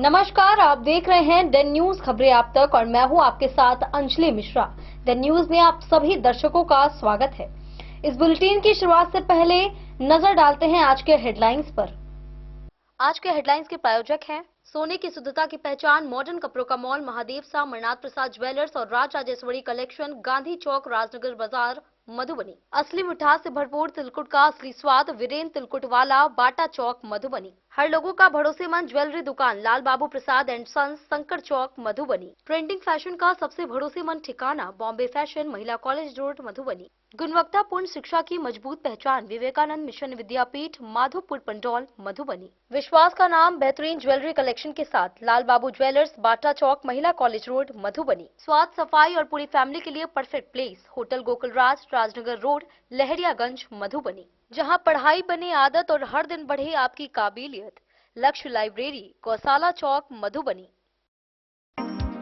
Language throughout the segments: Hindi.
नमस्कार, आप देख रहे हैं डेन न्यूज खबरें आप तक और मैं हूं आपके साथ अंजलि मिश्रा। डेन न्यूज में आप सभी दर्शकों का स्वागत है। इस बुलेटिन की शुरुआत से पहले नजर डालते हैं आज के हेडलाइंस पर। आज के हेडलाइंस के प्रायोजक हैं सोने की शुद्धता की पहचान मॉडर्न कपड़ों का मॉल महादेव सा, मरनाथ प्रसाद ज्वेलर्स और राज राजेश्वरी कलेक्शन, गांधी चौक, राजनगर बाजार, मधुबनी। असली मिठास से भरपूर तिलकुट का असली स्वाद, वीरेंद्र तिलकुट वाला, बाटा चौक, मधुबनी। हर लोगों का भरोसेमंद ज्वेलरी दुकान लाल बाबू प्रसाद एंड सन्स, संकर चौक, मधुबनी। ट्रेंडिंग फैशन का सबसे भरोसेमंद ठिकाना बॉम्बे फैशन, महिला कॉलेज रोड, मधुबनी। गुणवत्तापूर्ण शिक्षा की मजबूत पहचान विवेकानंद मिशन विद्यापीठ, माधोपुर पंडौल, मधुबनी। विश्वास का नाम बेहतरीन ज्वेलरी कलेक्शन के साथ लाल बाबू ज्वेलर्स, बाटा चौक, महिला कॉलेज रोड, मधुबनी। स्वाद, सफाई और पूरी फैमिली के लिए परफेक्ट प्लेस होटल गोकुल राज, राजनगर रोड, लहरियागंज, मधुबनी। जहां पढ़ाई बने आदत और हर दिन बढ़े आपकी काबिलियत। लक्ष्य लाइब्रेरी, गौशाला चौक, मधुबनी।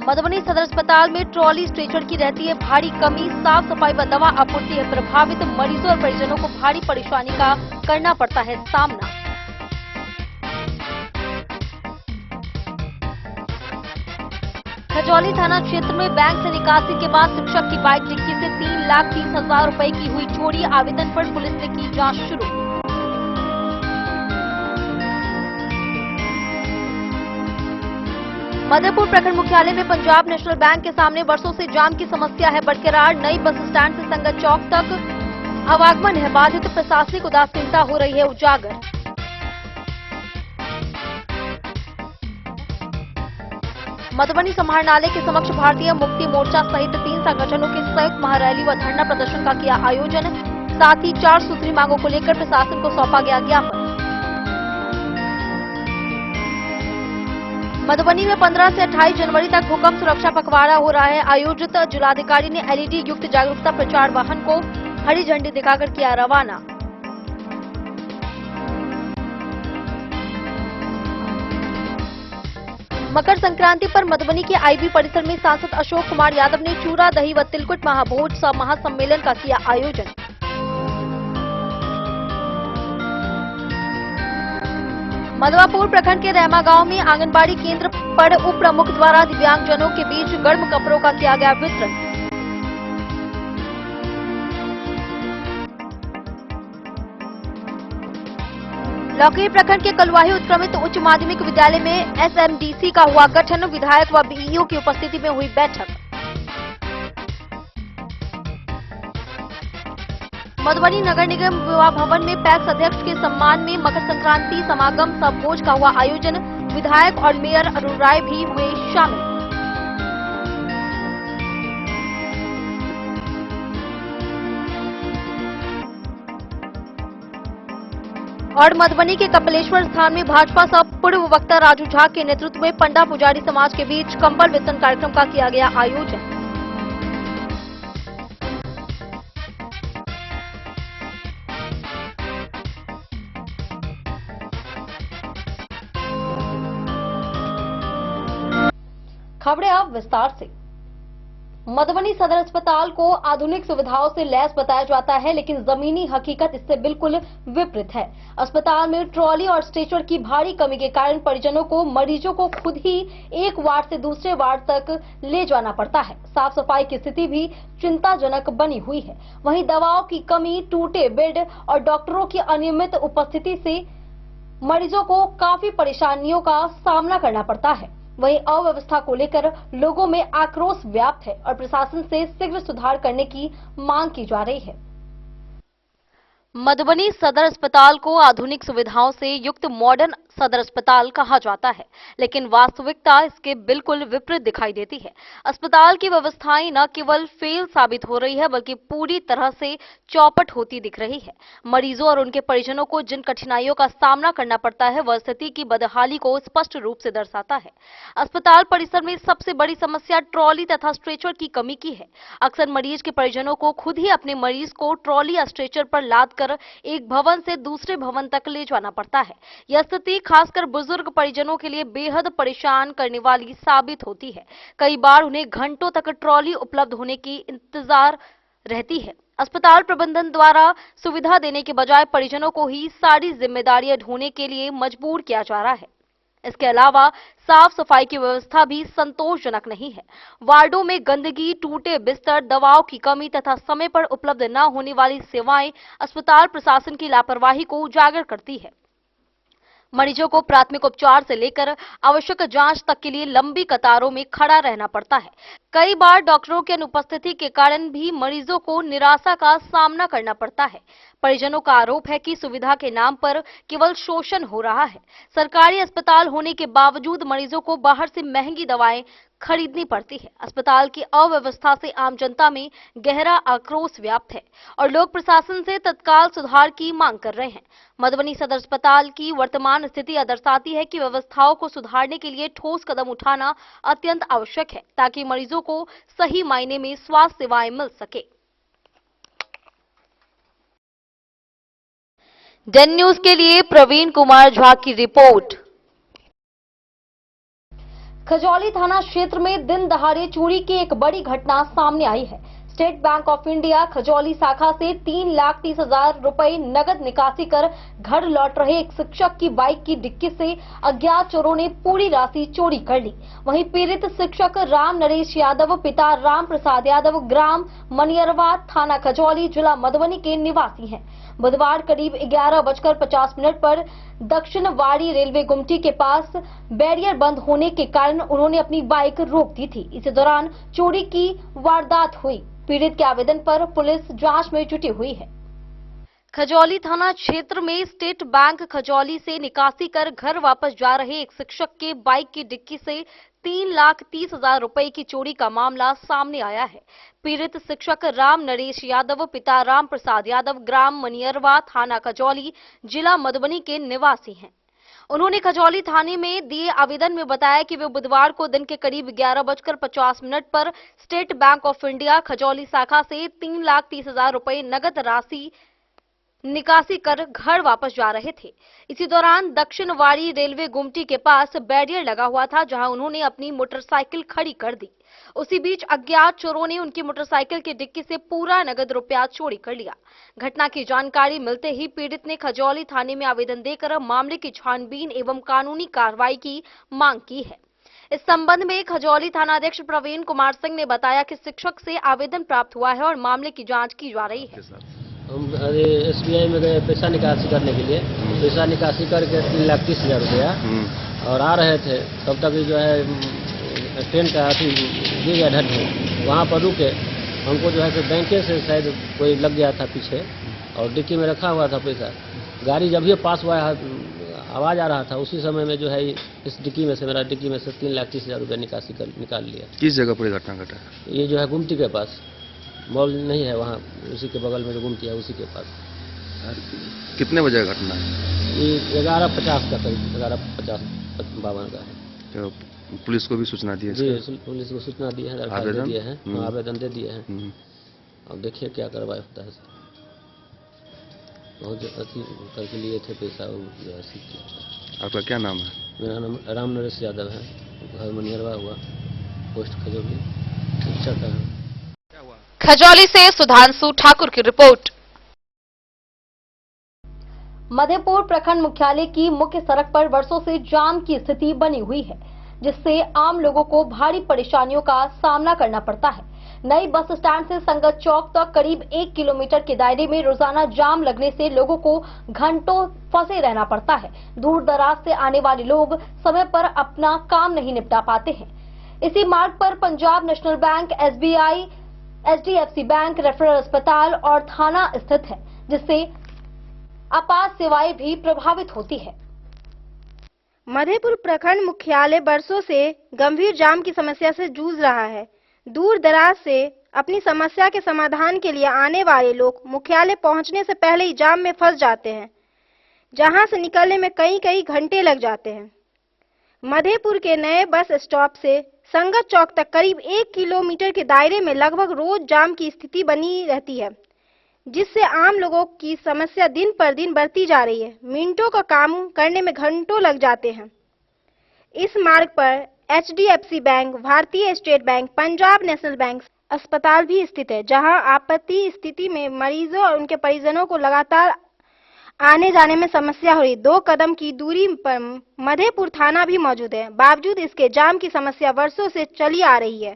मधुबनी सदर अस्पताल में ट्रॉली स्ट्रेचर की रहती है भारी कमी, साफ सफाई व दवा आपूर्ति है प्रभावित, मरीजों और परिजनों को भारी परेशानी का करना पड़ता है सामना। खजौली थाना क्षेत्र में बैंक से निकासी के बाद शिक्षक की बाइक डिक्की से 3,30,000 रुपए की हुई चोरी, आवेदन पर पुलिस ने की जांच शुरू। मधेपुर प्रखंड मुख्यालय में पंजाब नेशनल बैंक के सामने वर्षों से जाम की समस्या है बरकरार, नई बस स्टैंड से संगत चौक तक आवागमन है बाधित, प्रशासनिक उदासीनता हो रही है उजागर। मधुबनी समाहरणालय के समक्ष भारतीय मुक्ति मोर्चा सहित 3 संगठनों की संयुक्त महारैली व धरना प्रदर्शन का किया आयोजन, साथ ही 4 सूत्री मांगों को लेकर प्रशासन को सौंपा गया ज्ञापन। मधुबनी में 15 से 28 जनवरी तक भूकंप सुरक्षा पखवाड़ा हो रहा है आयोजित, जिलाधिकारी ने एलईडी युक्त जागरूकता प्रचार वाहन को हरी झंडी दिखाकर किया रवाना। मकर संक्रांति पर मधुबनी के आईबी परिसर में सांसद अशोक कुमार यादव ने चूरा, दही व तिलकुट महाभोज महासम्मेलन का किया आयोजन। मधवापुर प्रखंड के रहमा गांव में आंगनबाड़ी केंद्र पर उप प्रमुख द्वारा दिव्यांगजनों के बीच गर्म कपड़ों का किया गया वितरण। लौकी प्रखंड के कलवाही उत्क्रमित उच्च माध्यमिक विद्यालय में एसएमडीसी का हुआ गठन, विधायक व बीईओ की उपस्थिति में हुई बैठक। मधुबनी नगर निगम विवाह भवन में पैक्स अध्यक्ष के सम्मान में मकर संक्रांति समागम सह भोज का हुआ आयोजन, विधायक और मेयर अरुण राय भी हुए शामिल। और मधुबनी के कपिलेश्वर स्थान में भाजपा सह पूर्व वक्ता राजू झा के नेतृत्व में पंडा पुजारी समाज के बीच कंबल वितरण कार्यक्रम का किया गया आयोजन। खबरें अब विस्तार से। मधुबनी सदर अस्पताल को आधुनिक सुविधाओं से लैस बताया जाता है, लेकिन जमीनी हकीकत इससे बिल्कुल विपरीत है। अस्पताल में ट्रॉली और स्ट्रेचर की भारी कमी के कारण परिजनों को मरीजों को खुद ही एक वार्ड से दूसरे वार्ड तक ले जाना पड़ता है। साफ सफाई की स्थिति भी चिंताजनक बनी हुई है। वहीं दवाओं की कमी, टूटे बेड और डॉक्टरों की अनियमित उपस्थिति से मरीजों को काफी परेशानियों का सामना करना पड़ता है। वहीं अव्यवस्था को लेकर लोगों में आक्रोश व्याप्त है और प्रशासन से शीघ्र सुधार करने की मांग की जा रही है। मधुबनी सदर अस्पताल को आधुनिक सुविधाओं से युक्त मॉडर्न सदर अस्पताल कहा जाता है, लेकिन वास्तविकता इसके बिल्कुल विपरीत दिखाई देती है। अस्पताल की व्यवस्थाएं न केवल फेल साबित हो रही है, बल्कि पूरी तरह से चौपट होती दिख रही है। मरीजों और उनके परिजनों को जिन कठिनाइयों का सामना करना पड़ता है, वह स्थिति की बदहाली को स्पष्ट रूप से दर्शाता है। अस्पताल परिसर में सबसे बड़ी समस्या ट्रॉली तथा स्ट्रेचर की कमी की है। अक्सर मरीज के परिजनों को खुद ही अपने मरीज को ट्रॉली या स्ट्रेचर पर लाद कर एक भवन से दूसरे भवन तक ले जाना पड़ता है। यह स्थिति खासकर बुजुर्ग परिजनों के लिए बेहद परेशान करने वाली साबित होती है। कई बार उन्हें घंटों तक ट्रॉली उपलब्ध होने की इंतजार रहती है। अस्पताल प्रबंधन द्वारा सुविधा देने के बजाय परिजनों को ही सारी जिम्मेदारियां ढोने के लिए मजबूर किया जा रहा है। इसके अलावा साफ सफाई की व्यवस्था भी संतोषजनक नहीं है। वार्डों में गंदगी, टूटे बिस्तर, दवाओं की कमी तथा समय पर उपलब्ध न होने वाली सेवाएं अस्पताल प्रशासन की लापरवाही को उजागर करती है। मरीजों को प्राथमिक उपचार से लेकर आवश्यक जांच तक के लिए लंबी कतारों में खड़ा रहना पड़ता है। कई बार डॉक्टरों की अनुपस्थिति के कारण भी मरीजों को निराशा का सामना करना पड़ता है। परिजनों का आरोप है कि सुविधा के नाम पर केवल शोषण हो रहा है। सरकारी अस्पताल होने के बावजूद मरीजों को बाहर से महंगी दवाएं खरीदनी पड़ती है। अस्पताल की अव्यवस्था से आम जनता में गहरा आक्रोश व्याप्त है और लोग प्रशासन से तत्काल सुधार की मांग कर रहे हैं। मधुबनी सदर अस्पताल की वर्तमान स्थिति दर्शाती है कि व्यवस्थाओं को सुधारने के लिए ठोस कदम उठाना अत्यंत आवश्यक है ताकि मरीजों को सही मायने में स्वास्थ्य सेवाएं मिल सके। डेन न्यूज के लिए प्रवीण कुमार झा की रिपोर्ट। खजौली थाना क्षेत्र में दिन दहाड़े चोरी की एक बड़ी घटना सामने आई है। State bank of India Khajauli शाखा से 3,30,000 रुपए नगद निकासी कर घर लौट रहे एक शिक्षक की बाइक की डिक्की से अज्ञात चोरों ने पूरी राशि चोरी कर ली। वहीं पीड़ित शिक्षक राम नरेश यादव पिता राम प्रसाद यादव ग्राम मनियरवा थाना खजौली जिला मधुबनी के निवासी हैं। बुधवार करीब 11:50 पर दक्षिण वाड़ी रेलवे गुमटी के पास बैरियर बंद होने के कारण उन्होंने अपनी बाइक रोक दी थी। इसी दौरान चोरी की वारदात हुई। पीड़ित के आवेदन पर पुलिस जांच में जुटी हुई है। खजौली थाना क्षेत्र में स्टेट बैंक खजौली से निकासी कर घर वापस जा रहे एक शिक्षक के बाइक की डिक्की से 3,30,000 रुपए की चोरी का मामला सामने आया है। पीड़ित शिक्षक राम नरेश यादव पिता राम प्रसाद यादव ग्राम मनियरवा थाना खजौली जिला मधुबनी के निवासी हैं। उन्होंने खजौली थाने में दिए आवेदन में बताया कि वे बुधवार को दिन के करीब 11:50 पर state bank of India Khajauli शाखा से 3,30,000 रुपए नगद राशि निकासी कर घर वापस जा रहे थे। इसी दौरान दक्षिण वाड़ी रेलवे गुमटी के पास बैरियर लगा हुआ था, जहां उन्होंने अपनी मोटरसाइकिल खड़ी कर दी। उसी बीच अज्ञात चोरों ने उनकी मोटरसाइकिल की डिक्की से पूरा नगद रुपया चोरी कर लिया। घटना की जानकारी मिलते ही पीड़ित ने खजौली थाने में आवेदन देकर मामले की छानबीन एवं कानूनी कार्रवाई की मांग की है। इस संबंध में खजौली थानाध्यक्ष प्रवीण कुमार सिंह ने बताया कि शिक्षक से आवेदन प्राप्त हुआ है और मामले की जाँच की जा रही है। हम SBI में गए पैसा निकासी करने के लिए। पैसा निकासी करके 3,30,000 रुपया और आ रहे थे, तब तक जो है ट्रेन का अथी गिर गया ढड्ढे, वहाँ पर रुके। हमको जो है कि बैंके से शायद कोई लग गया था पीछे और डिक्की में रखा हुआ था पैसा। गाड़ी जब भी पास हुआ आवाज़ आ रहा था, उसी समय में जो है इस डिक्की में से मेरा डिक्की में से 3,30,000 रुपया निकासी कर निकाल लिया। किस जगह पर घटना घटा? ये जो है गुमटी के पास मॉल नहीं है, वहाँ उसी के बगल में जो गुमटी है उसी के पास। कितने बजे घटना है? ये 11:50 का करीब 11:50-52 का है। तो पुलिस को भी सूचना दी है? जी, पुलिस को सूचना दी है, आवेदन दिए हैं, आवेदन दे दिए हैं। अब देखिए क्या कार्रवाई होता है। बहुत अच्छी करके लिए थे पैसा। आपका क्या नाम है? मेरा नाम राम नरेश यादव है, घर मनियरवा हुआ, पोस्ट खजौली, शिक्षक है। खजौली से सुधांशु ठाकुर की रिपोर्ट। मधेपुर प्रखंड मुख्यालय की मुख्य सड़क पर वर्षों से जाम की स्थिति बनी हुई है, जिससे आम लोगों को भारी परेशानियों का सामना करना पड़ता है। नई बस स्टैंड से संगत चौक तक करीब 1 किलोमीटर के दायरे में रोजाना जाम लगने से लोगों को घंटों फंसे रहना पड़ता है। दूर दराज से आने वाले लोग समय पर अपना काम नहीं निपटा पाते हैं। इसी मार्ग पर Punjab national bank, SBI, HDFC bank, referral अस्पताल और थाना स्थित है, जिससे आपात सेवाएं भी प्रभावित होती है। मधेपुर प्रखंड मुख्यालय वर्षों से गंभीर जाम की समस्या से जूझ रहा है। दूर दराज से अपनी समस्या के समाधान के लिए आने वाले लोग मुख्यालय पहुंचने से पहले ही जाम में फंस जाते हैं, जहां से निकलने में कई घंटे लग जाते हैं। मधेपुर के नए बस स्टॉप से संगत चौक तक करीब 1 किलोमीटर के दायरे में लगभग रोज जाम की स्थिति बनी रहती है, जिससे आम लोगों की समस्या दिन पर दिन बढ़ती जा रही है। मिनटों का काम करने में घंटों लग जाते हैं। इस मार्ग पर HDFC बैंक, भारतीय state bank, Punjab national bank अस्पताल भी स्थित है, जहां आपत्ति स्थिति में मरीजों और उनके परिजनों को लगातार आने जाने में समस्या हो रही। 2 कदम की दूरी पर मधेपुर थाना भी मौजूद है। बावजूद इसके जाम की समस्या वर्षों से चली आ रही है।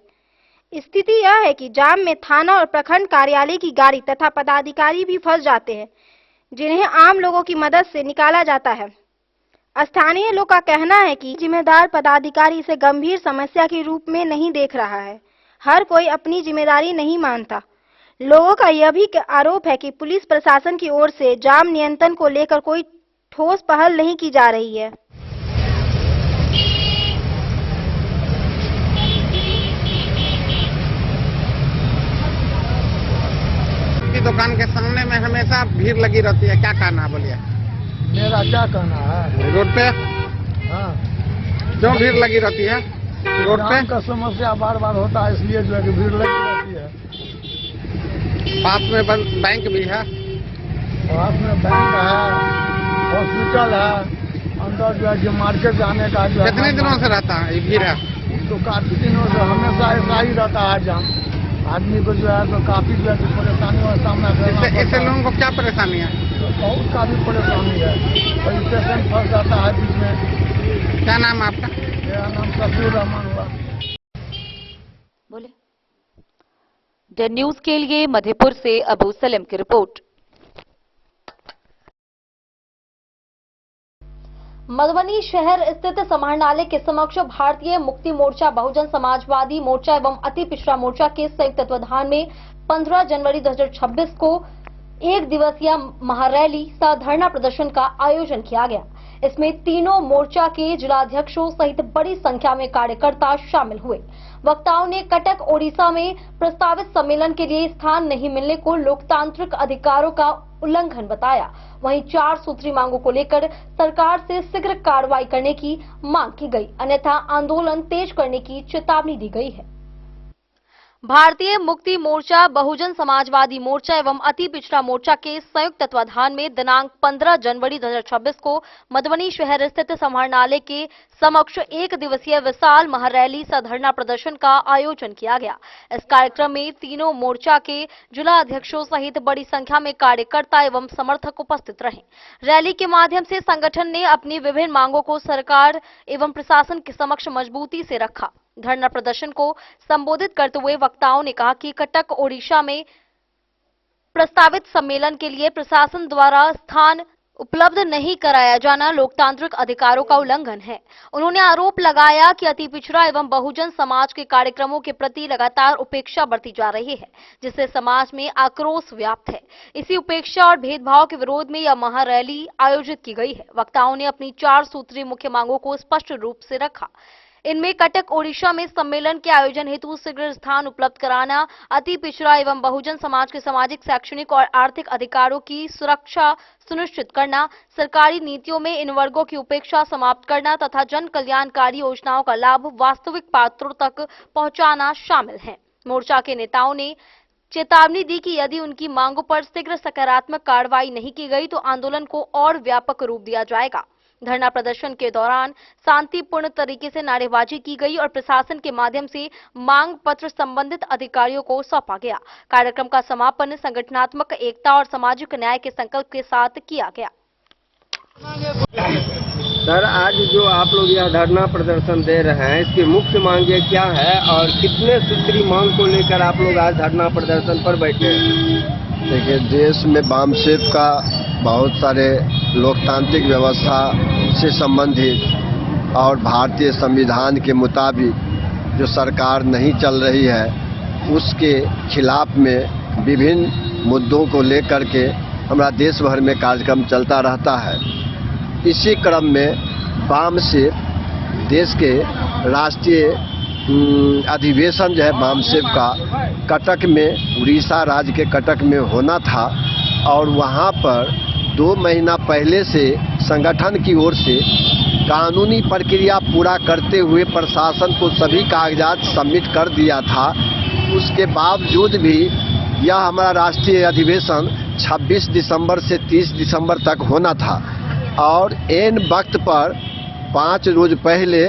स्थिति यह है कि जाम में थाना और प्रखंड कार्यालय की गाड़ी तथा पदाधिकारी भी फंस जाते हैं, जिन्हें आम लोगों की मदद से निकाला जाता है। स्थानीय लोग का कहना है कि जिम्मेदार पदाधिकारी इसे गंभीर समस्या के रूप में नहीं देख रहा है। हर कोई अपनी जिम्मेदारी नहीं मानता। लोगों का यह भी आरोप है कि पुलिस प्रशासन की ओर से जाम नियंत्रण को लेकर कोई ठोस पहल नहीं की जा रही है। की दुकान के सामने में हमेशा भीड़ लगी रहती है, क्या कहना बोलिए? मेरा क्या कहना है? रोड पे हाँ, क्यों भीड़ लगी रहती है रोड पे? जाम का समस्या बार बार होता है, इसलिए जो है कि भीड़ लगी रहती है। पास में बैंक भी है, पास में बैंक है, हॉस्पिटल है, अंदर जो है कि मार्केट जाने का जो है। कितने दिनों से रहता है ये भीड़ है? तो काफी दिनों से हमेशा ऐसा ही रहता है जाम। आदमी को जो है तो काफी जो है कि परेशानियों का सामना करना पड़ता है। इससे लोगों को क्या परेशानी है? बहुत काफी परेशानी है, स्टेशन फंस जाता है बीच में। क्या नाम है आपका? मेरा नाम सफूर रहमान हुआ। बोले द न्यूज के लिए मधेपुर से अबू सलेम की रिपोर्ट। मधुबनी शहर स्थित समाहरणालय के समक्ष भारतीय मुक्ति मोर्चा, बहुजन समाजवादी मोर्चा एवं अति पिछड़ा मोर्चा के संयुक्त तत्वाधान में 15 जनवरी 2026 को एक दिवसीय महारैली सह धरना प्रदर्शन का आयोजन किया गया। इसमें तीनों मोर्चा के जिलाध्यक्षों सहित बड़ी संख्या में कार्यकर्ता शामिल हुए। वक्ताओं ने कटक ओडिशा में प्रस्तावित सम्मेलन के लिए स्थान नहीं मिलने को लोकतांत्रिक अधिकारों का उल्लंघन बताया। वहीं 4 सूत्री मांगों को लेकर सरकार से शीघ्र कार्रवाई करने की मांग की गई, अन्यथा आंदोलन तेज करने की चेतावनी दी गई है। भारतीय मुक्ति मोर्चा, बहुजन समाजवादी मोर्चा एवं अति पिछड़ा मोर्चा के संयुक्त तत्वाधान में दिनांक 15 जनवरी 2026 को मधुबनी शहर स्थित समाहरणालय के समक्ष एक दिवसीय विशाल महारैली सह धरना प्रदर्शन का आयोजन किया गया। इस कार्यक्रम में तीनों मोर्चा के जिला अध्यक्षों सहित बड़ी संख्या में कार्यकर्ता एवं समर्थक उपस्थित रहे। रैली के माध्यम से संगठन ने अपनी विभिन्न मांगों को सरकार एवं प्रशासन के समक्ष मजबूती से रखा। धरना प्रदर्शन को संबोधित करते हुए वक्ताओं ने कहा कि कटक ओडिशा में प्रस्तावित सम्मेलन के लिए प्रशासन द्वारा स्थान उपलब्ध नहीं कराया जाना लोकतांत्रिक अधिकारों का उल्लंघन है। उन्होंने आरोप लगाया कि अति पिछड़ा एवं बहुजन समाज के कार्यक्रमों के प्रति लगातार उपेक्षा बढ़ती जा रही है, जिससे समाज में आक्रोश व्याप्त है। इसी उपेक्षा और भेदभाव के विरोध में यह महारैली आयोजित की गई है। वक्ताओं ने अपनी 4 सूत्री मुख्य मांगों को स्पष्ट रूप से रखा। इनमें कटक ओडिशा में सम्मेलन के आयोजन हेतु शीघ्र स्थान उपलब्ध कराना, अति पिछड़ा एवं बहुजन समाज के सामाजिक, शैक्षणिक और आर्थिक अधिकारों की सुरक्षा सुनिश्चित करना, सरकारी नीतियों में इन वर्गों की उपेक्षा समाप्त करना तथा जन कल्याणकारी योजनाओं का लाभ वास्तविक पात्रों तक पहुंचाना शामिल है। मोर्चा के नेताओं ने चेतावनी दी कि यदि उनकी मांगों पर शीघ्र सकारात्मक कार्रवाई नहीं की गई तो आंदोलन को और व्यापक रूप दिया जाएगा। धरना प्रदर्शन के दौरान शांतिपूर्ण तरीके से नारेबाजी की गई और प्रशासन के माध्यम से मांग पत्र संबंधित अधिकारियों को सौंपा गया। कार्यक्रम का समापन संगठनात्मक एकता और सामाजिक न्याय के संकल्प के साथ किया गया। सर, आज जो आप लोग यह धरना प्रदर्शन दे रहे हैं, इसकी मुख्य मांगे क्या है और कितने सूत्री मांग को लेकर आप लोग आज धरना प्रदर्शन पर बैठे हैं? देखिए, देश में वामसेप का बहुत सारे लोकतांत्रिक व्यवस्था से संबंधित और भारतीय संविधान के मुताबिक जो सरकार नहीं चल रही है, उसके खिलाफ में विभिन्न मुद्दों को लेकर के हमारा देश भर में कार्यक्रम चलता रहता है। इसी क्रम में वामसेप देश के राष्ट्रीय अधिवेशन जो है वामसेप का कटक में, उड़ीसा राज्य के कटक में होना था और वहाँ पर 2 महीना पहले से संगठन की ओर से कानूनी प्रक्रिया पूरा करते हुए प्रशासन को सभी कागजात सबमिट कर दिया था। उसके बावजूद भी यह हमारा राष्ट्रीय अधिवेशन 26 दिसंबर से 30 दिसंबर तक होना था और एन वक्त पर 5 रोज पहले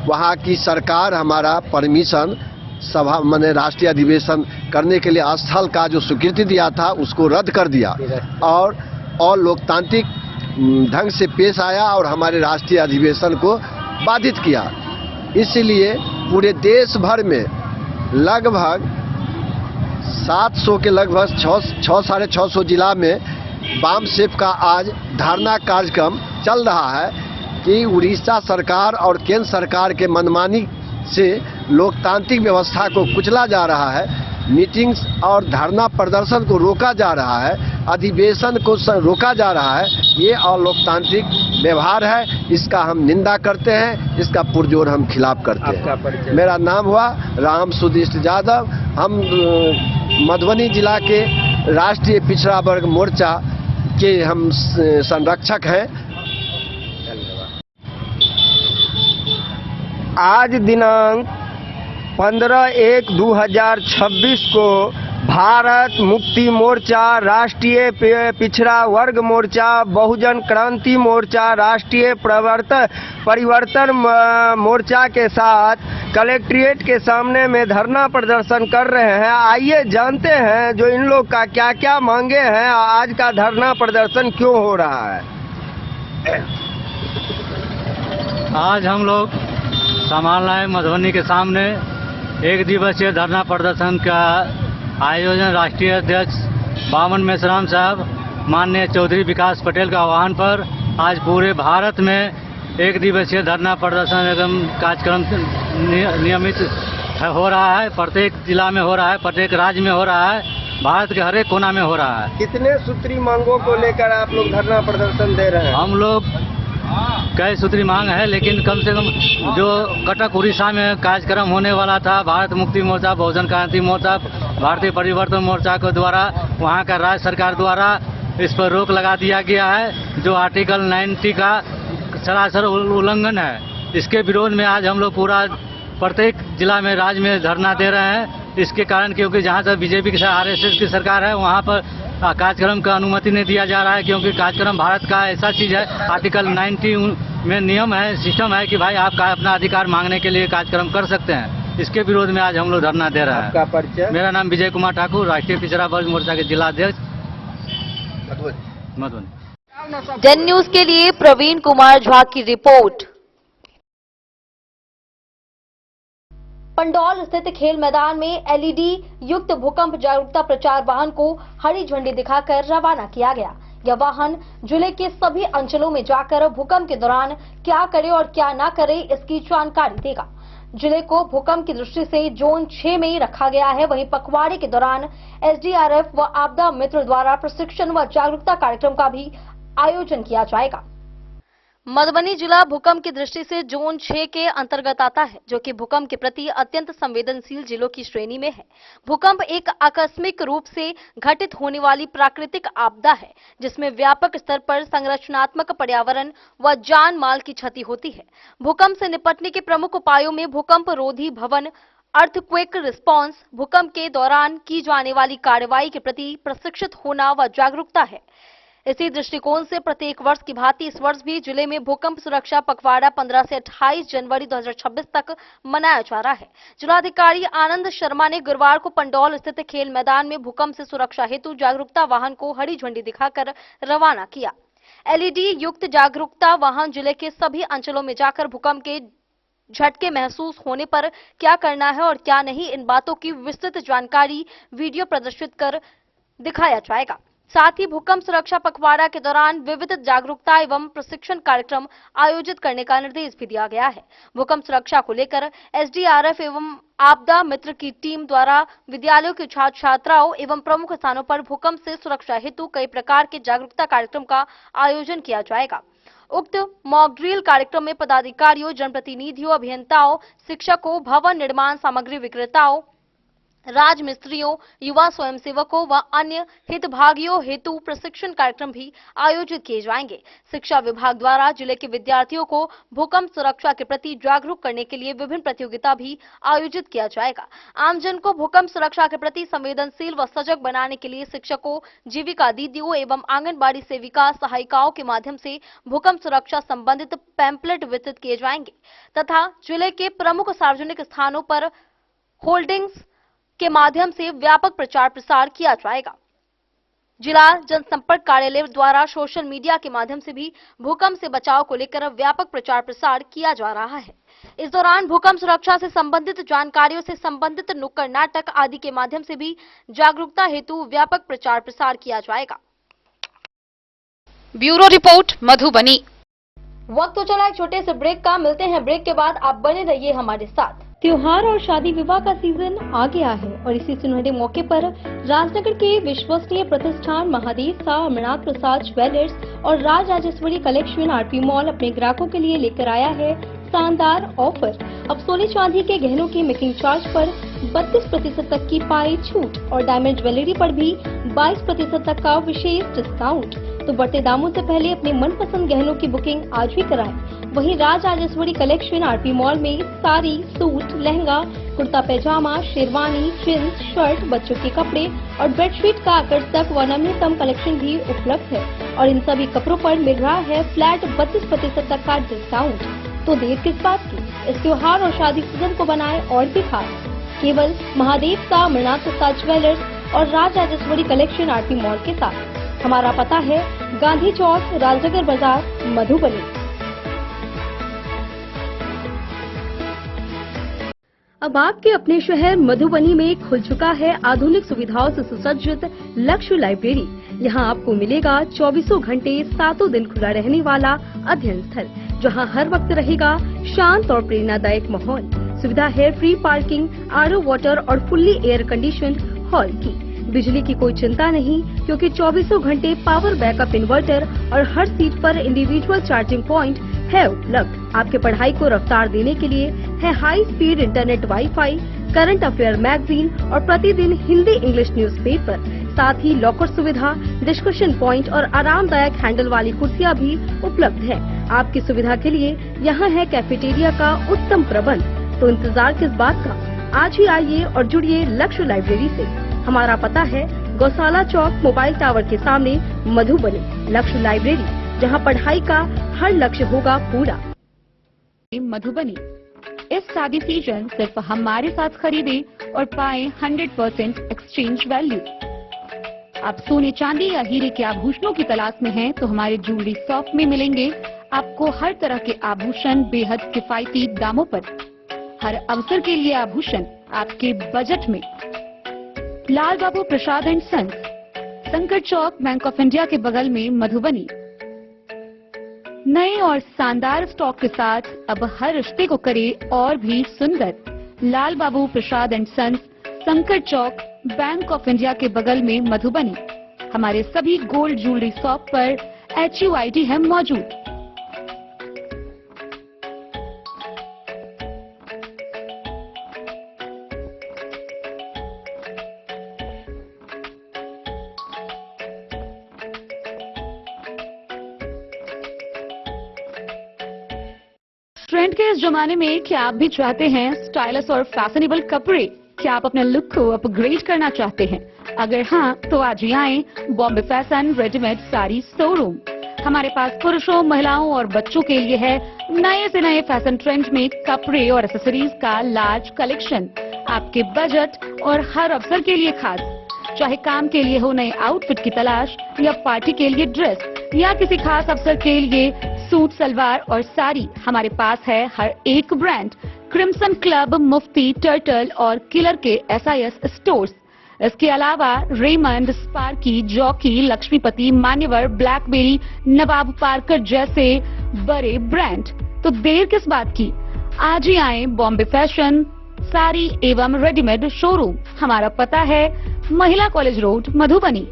वहाँ की सरकार हमारा परमिशन सभा माने राष्ट्रीय अधिवेशन करने के लिए स्थल का जो स्वीकृति दिया था उसको रद्द कर दिया और और लोकतांत्रिक ढंग से पेश आया और हमारे राष्ट्रीय अधिवेशन को बाधित किया। इसलिए पूरे देश भर में लगभग 700 के लगभग 600-650 जिला में बामसेफ का आज धरना कार्यक्रम चल रहा है कि उड़ीसा सरकार और केंद्र सरकार के मनमानी से लोकतांत्रिक व्यवस्था को कुचला जा रहा है। मीटिंग्स और धरना प्रदर्शन को रोका जा रहा है, अधिवेशन को रोका जा रहा है। ये अलोकतांत्रिक व्यवहार है, इसका हम निंदा करते हैं, इसका पुरजोर हम खिलाफ करते हैं। मेरा नाम हुआ राम सुदिष्ट यादव। हम मधुबनी जिला के राष्ट्रीय पिछड़ा वर्ग मोर्चा के हम संरक्षक हैं। आज दिनांक 15/1/2026 को भारत मुक्ति मोर्चा, राष्ट्रीय पिछड़ा वर्ग मोर्चा, बहुजन क्रांति मोर्चा, राष्ट्रीय परिवर्तन मोर्चा के साथ कलेक्ट्रेट के सामने में धरना प्रदर्शन कर रहे हैं। आइए जानते हैं जो इन लोग का क्या क्या मांगे हैं, आज का धरना प्रदर्शन क्यों हो रहा है। आज हम लोग समालय मधुबनी के सामने एक दिवसीय धरना प्रदर्शन का आयोजन राष्ट्रीय अध्यक्ष बामन मेश्राम साहब, माननीय चौधरी विकास पटेल का आह्वान पर आज पूरे भारत में एक दिवसीय धरना प्रदर्शन एवं कार्यक्रम नियमित हो रहा है। प्रत्येक जिला में हो रहा है, प्रत्येक राज्य में हो रहा है, भारत के हर एक कोना में हो रहा है। कितने सूत्री मांगों को लेकर आप लोग धरना प्रदर्शन दे रहे हैं? हम लोग कई सूत्री मांग है, लेकिन कम से कम जो कटक उड़ीसा में कार्यक्रम होने वाला था, भारत मुक्ति मोर्चा, बहुजन क्रांति मोर्चा, भारतीय परिवर्तन मोर्चा के द्वारा, वहाँ का राज्य सरकार द्वारा इस पर रोक लगा दिया गया है, जो आर्टिकल 90 का सरासर उल्लंघन है। इसके विरोध में आज हम लोग पूरा प्रत्येक जिला में, राज्य में धरना दे रहे हैं। इसके कारण क्योंकि जहाँ तक बीजेपी की RSS की सरकार है, वहाँ पर कार्यक्रम का अनुमति नहीं दिया जा रहा है, क्योंकि कार्यक्रम भारत का ऐसा चीज है, आर्टिकल 90 में नियम है, सिस्टम है कि भाई आप अपना अधिकार मांगने के लिए कार्यक्रम कर सकते हैं। इसके विरोध में आज हम लोग धरना दे रहे हैं। आपका परिचय? मेरा नाम विजय कुमार ठाकुर, राष्ट्रीय पिछड़ा वर्ग मोर्चा के जिला अध्यक्ष मधुबनी। डेन न्यूज के लिए प्रवीण कुमार झा की रिपोर्ट। पंडौल स्थित खेल मैदान में LED युक्त भूकंप जागरूकता प्रचार वाहन को हरी झंडी दिखाकर रवाना किया गया। यह वाहन जिले के सभी अंचलों में जाकर भूकंप के दौरान क्या करे और क्या ना करे इसकी जानकारी देगा। जिले को भूकंप की दृष्टि से जोन 6 में रखा गया है। वहीं पखवाड़े के दौरान SDRF व आपदा मित्र द्वारा प्रशिक्षण व जागरूकता कार्यक्रम का भी आयोजन किया जाएगा। मधुबनी जिला भूकंप की दृष्टि से जोन 6 के अंतर्गत आता है, जो कि भूकंप के प्रति अत्यंत संवेदनशील जिलों की श्रेणी में है। भूकंप एक आकस्मिक रूप से घटित होने वाली प्राकृतिक आपदा है, जिसमें व्यापक स्तर पर संरचनात्मक, पर्यावरण व जान माल की क्षति होती है। भूकंप से निपटने के प्रमुख उपायों में भूकंप रोधी भवन, अर्थक्वेक रिस्पॉन्स, भूकंप के दौरान की जाने वाली कार्रवाई के प्रति प्रशिक्षित होना व जागरूकता है। इसी दृष्टिकोण से प्रत्येक वर्ष की भांति इस वर्ष भी जिले में भूकंप सुरक्षा पखवाड़ा 15 से 28 जनवरी 2026 तक मनाया जा रहा है। जिलाधिकारी आनंद शर्मा ने गुरुवार को पंडौल स्थित खेल मैदान में भूकंप से सुरक्षा हेतु जागरूकता वाहन को हरी झंडी दिखाकर रवाना किया। LED युक्त जागरूकता वाहन जिले के सभी अंचलों में जाकर भूकंप के झटके महसूस होने पर क्या करना है और क्या नहीं, इन बातों की विस्तृत जानकारी वीडियो प्रदर्शित कर दिखाया जाएगा। साथ ही भूकंप सुरक्षा पखवाड़ा के दौरान विविध जागरूकता एवं प्रशिक्षण कार्यक्रम आयोजित करने का निर्देश भी दिया गया है। भूकंप सुरक्षा को लेकर SDRF एवं आपदा मित्र की टीम द्वारा विद्यालयों के छात्र छात्राओं एवं प्रमुख स्थानों पर भूकंप से सुरक्षा हेतु कई प्रकार के जागरूकता कार्यक्रम का आयोजन किया जाएगा। उक्त मॉक ड्रिल कार्यक्रम में पदाधिकारियों, जनप्रतिनिधियों, अभियंताओं, शिक्षकों, भवन निर्माण सामग्री विक्रेताओं, राजमिस्त्रियों, युवा स्वयंसेवकों व अन्य हितभागियों हेतु प्रशिक्षण कार्यक्रम भी आयोजित किए जाएंगे। शिक्षा विभाग द्वारा जिले के विद्यार्थियों को भूकंप सुरक्षा के प्रति जागरूक करने के लिए विभिन्न प्रतियोगिता भी आयोजित किया जाएगा। आमजन को भूकंप सुरक्षा के प्रति संवेदनशील व सजग बनाने के लिए शिक्षकों, जीविका दीदियों एवं आंगनबाड़ी सेविका सहायिकाओं के माध्यम से भूकंप सुरक्षा संबंधित पैम्पलेट वितरित किए जाएंगे तथा जिले के प्रमुख सार्वजनिक स्थानों पर होल्डिंग्स के माध्यम से व्यापक प्रचार प्रसार किया जाएगा। जिला जनसंपर्क कार्यालय द्वारा सोशल मीडिया के माध्यम से भी भूकंप से बचाव को लेकर व्यापक प्रचार प्रसार किया जा रहा है। इस दौरान भूकंप सुरक्षा से संबंधित जानकारियों से संबंधित नुक्कड़ नाटक आदि के माध्यम से भी जागरूकता हेतु व्यापक प्रचार प्रसार किया जाएगा। Bureau report Madhubani. वक्त तो चला एक छोटे से ब्रेक का, मिलते हैं ब्रेक के बाद। आप बने रहिए हमारे साथ। त्योहार और शादी विवाह का सीजन आ गया है और इसी सुनहरे मौके पर राजनगर के विश्वसनीय प्रतिष्ठान महादेव सा अमरनाथ प्रसाद ज्वेलर्स और Raj Rajeshwari collection RP mall अपने ग्राहकों के लिए लेकर आया है शानदार ऑफर। अब सोने चांदी के गहनों के मेकिंग चार्ज पर 32% तक की पाई छूट और डायमंड ज्वेलरी पर भी 22% तक का विशेष डिस्काउंट। तो बढ़ते दामों से पहले अपने मनपसंद गहनों की बुकिंग आज भी कराएं। वहीं Raj Rajeshwari collection RP mall में साड़ी, सूट, लहंगा, कुर्ता पैजामा, शेरवानी, जींस, शर्ट, बच्चों के कपड़े और बेडशीट का आकर्षक व नवीनतम कलेक्शन भी उपलब्ध है और इन सभी कपड़ों पर मिल रहा है फ्लैट 32% तक का डिस्काउंट। तो देर किस बात की, इस त्योहार और शादी सीजन को बनाए और भी खास। केवल महादेव सा अमरनाथ प्रसाद ज्वेलर्स और Raj Rajeshwari collection RP mall के साथ। हमारा पता है गांधी चौक, राजनगर बाजार, मधुबनी। अब आपके अपने शहर मधुबनी में खुल चुका है आधुनिक सुविधाओं से सुसज्जित लक्ष्य लाइब्रेरी। यहाँ आपको मिलेगा 24 घंटे 7 दिन खुला रहने वाला अध्ययन स्थल, जहाँ हर वक्त रहेगा शांत और प्रेरणादायक माहौल। सुविधा है फ्री पार्किंग, आरओ वाटर और फुल्ली एयर कंडीशन्ड हॉल की। बिजली की कोई चिंता नहीं, क्योंकि 24 घंटे पावर बैकअप इन्वर्टर और हर सीट पर इंडिविजुअल चार्जिंग पॉइंट है उपलब्ध। आपके पढ़ाई को रफ्तार देने के लिए है high speed internet, wifi, current affair magazine और प्रतिदिन हिंदी इंग्लिश न्यूज़पेपर। साथ ही लॉकर सुविधा, डिस्कशन पॉइंट और आरामदायक हैंडल वाली कुर्सियां भी उपलब्ध है। आपकी सुविधा के लिए यहाँ है कैफेटेरिया का उत्तम प्रबंध। तो इंतजार किस बात का, आज ही आइए और जुड़िए लक्ष्य लाइब्रेरी से। हमारा पता है गौशाला चौक, मोबाइल टावर के सामने, मधुबनी। लक्ष्य लाइब्रेरी, जहां पढ़ाई का हर लक्ष्य होगा पूरा। मधुबनी। इस शादी सीजन सिर्फ हमारे साथ खरीदे और पाए 100% एक्सचेंज वैल्यू। आप सोने चांदी या हीरे के आभूषणों की तलाश में हैं, तो हमारे ज्वेलरी शॉप में मिलेंगे आपको हर तरह के आभूषण बेहद किफायती दामों पर। हर अवसर के लिए आभूषण आपके बजट में। लाल बाबू प्रसाद एंड सन्स, संकट चौक, बैंक ऑफ इंडिया के बगल में, मधुबनी। नए और शानदार स्टॉक के साथ अब हर रिश्ते को करे और भी सुंदर। लाल बाबू प्रसाद एंड सन्स, संकट चौक, बैंक ऑफ इंडिया के बगल में, मधुबनी। हमारे सभी गोल्ड ज्वेलरी शॉप पर HUID है मौजूद। ट्रेंड के इस जमाने में क्या आप भी चाहते हैं स्टाइलिश और फैशनेबल कपड़े? क्या आप अपने लुक को अपग्रेड करना चाहते हैं? अगर हाँ, तो आज ही आएं Bombay fashion readymade sari showroom. हमारे पास पुरुषों, महिलाओं और बच्चों के लिए है नए से नए फैशन ट्रेंड में कपड़े और एक्सेसरीज का लार्ज कलेक्शन। आपके बजट और हर अवसर के लिए खास। चाहे काम के लिए हो नए आउटफिट की तलाश, या पार्टी के लिए ड्रेस, या किसी खास अवसर के लिए सूट, सलवार और साड़ी, हमारे पास है हर एक ब्रांड। क्रिम्सन क्लब, मुफ्ती, टर्टल और किलर के SIS स्टोर्स। इसके अलावा रेमंड, स्पार्की, जॉकी, लक्ष्मीपति, मान्यवर, ब्लैकबेरी, नवाब पार्कर जैसे बड़े ब्रांड। तो देर किस बात की, आज ही आए बॉम्बे फैशन साड़ी एवं रेडीमेड शोरूम। हमारा पता है महिला कॉलेज रोड, मधुबनी।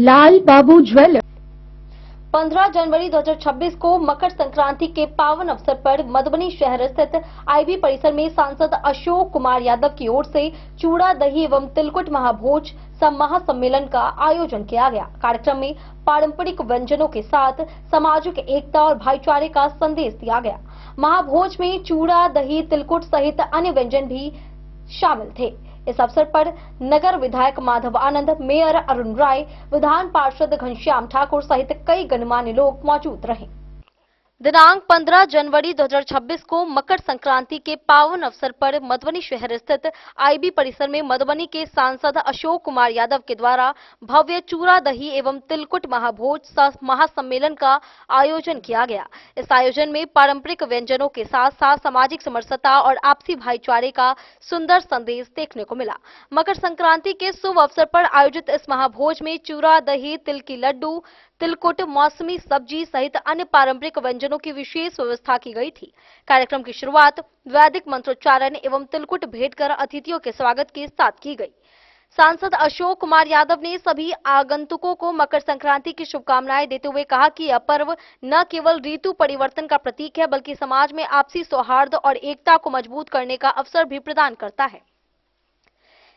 लाल बाबू ज्वेलर्स। 15 जनवरी 2026 को मकर संक्रांति के पावन अवसर पर मधुबनी शहर स्थित आईबी परिसर में सांसद अशोक कुमार यादव की ओर से चूड़ा दही एवं तिलकुट महाभोज महासम्मेलन का आयोजन किया गया। कार्यक्रम में पारंपरिक व्यंजनों के साथ सामाजिक एकता और भाईचारे का संदेश दिया गया। महाभोज में चूड़ा दही तिलकुट सहित अन्य व्यंजन भी शामिल थे। इस अवसर पर नगर विधायक माधव आनंद, मेयर अरुण राय, विधान पार्षद घनश्याम ठाकुर सहित कई गणमान्य लोग मौजूद रहे। दिनांक 15 जनवरी 2026 को मकर संक्रांति के पावन अवसर पर मधुबनी शहर स्थित आईबी परिसर में मधुबनी के सांसद अशोक कुमार यादव के द्वारा भव्य चूड़ा दही एवं तिलकुट महाभोज महासम्मेलन का आयोजन किया गया। इस आयोजन में पारंपरिक व्यंजनों के साथ साथ सामाजिक समरसता और आपसी भाईचारे का सुंदर संदेश देखने को मिला। मकर संक्रांति के शुभ अवसर पर आयोजित इस महाभोज में चूड़ा दही, तिल की लड्डू, तिलकुट, मौसमी सब्जी सहित अन्य पारंपरिक व्यंजनों की विशेष व्यवस्था की गई थी। कार्यक्रम की शुरुआत वैदिक मंत्रोच्चारण एवं तिलकुट भेंट कर अतिथियों के स्वागत के साथ की गई। सांसद अशोक कुमार यादव ने सभी आगंतुकों को मकर संक्रांति की शुभकामनाएं देते हुए कहा कि यह पर्व न केवल ऋतु परिवर्तन का प्रतीक है बल्कि समाज में आपसी सौहार्द और एकता को मजबूत करने का अवसर भी प्रदान करता है।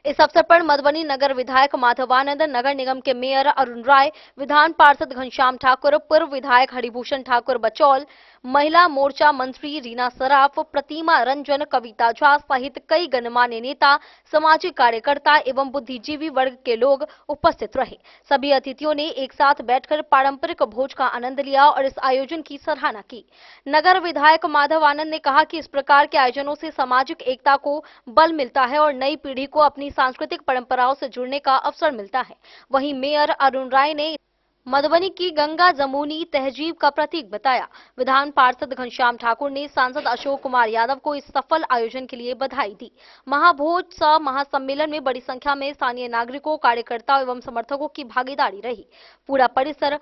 इस अवसर पर मधुबनी नगर विधायक माधवानंद, नगर निगम के मेयर अरुण राय, विधान पार्षद घनश्याम ठाकुर, पूर्व विधायक हरिभूषण ठाकुर बचौल, महिला मोर्चा मंत्री रीना सराफ, प्रतिमा रंजन, कविता झा सहित कई गणमान्य नेता, सामाजिक कार्यकर्ता एवं बुद्धिजीवी वर्ग के लोग उपस्थित रहे। सभी अतिथियों ने एक साथ बैठकर पारंपरिक भोज का आनंद लिया और इस आयोजन की सराहना की। नगर विधायक माधव आनंद ने कहा कि इस प्रकार के आयोजनों से सामाजिक एकता को बल मिलता है और नई पीढ़ी को अपनी सांस्कृतिक परंपराओं से जुड़ने का अवसर मिलता है। वहीं मेयर अरुण राय ने मधुबनी की गंगा जमुनी तहजीब का प्रतीक बताया। विधान पार्षद घनश्याम ठाकुर ने सांसद अशोक कुमार यादव को इस सफल आयोजन के लिए बधाई दी। महाभोज महासम्मेलन में बड़ी संख्या में स्थानीय नागरिकों, कार्यकर्ताओं एवं समर्थकों की भागीदारी रही। पूरा परिसर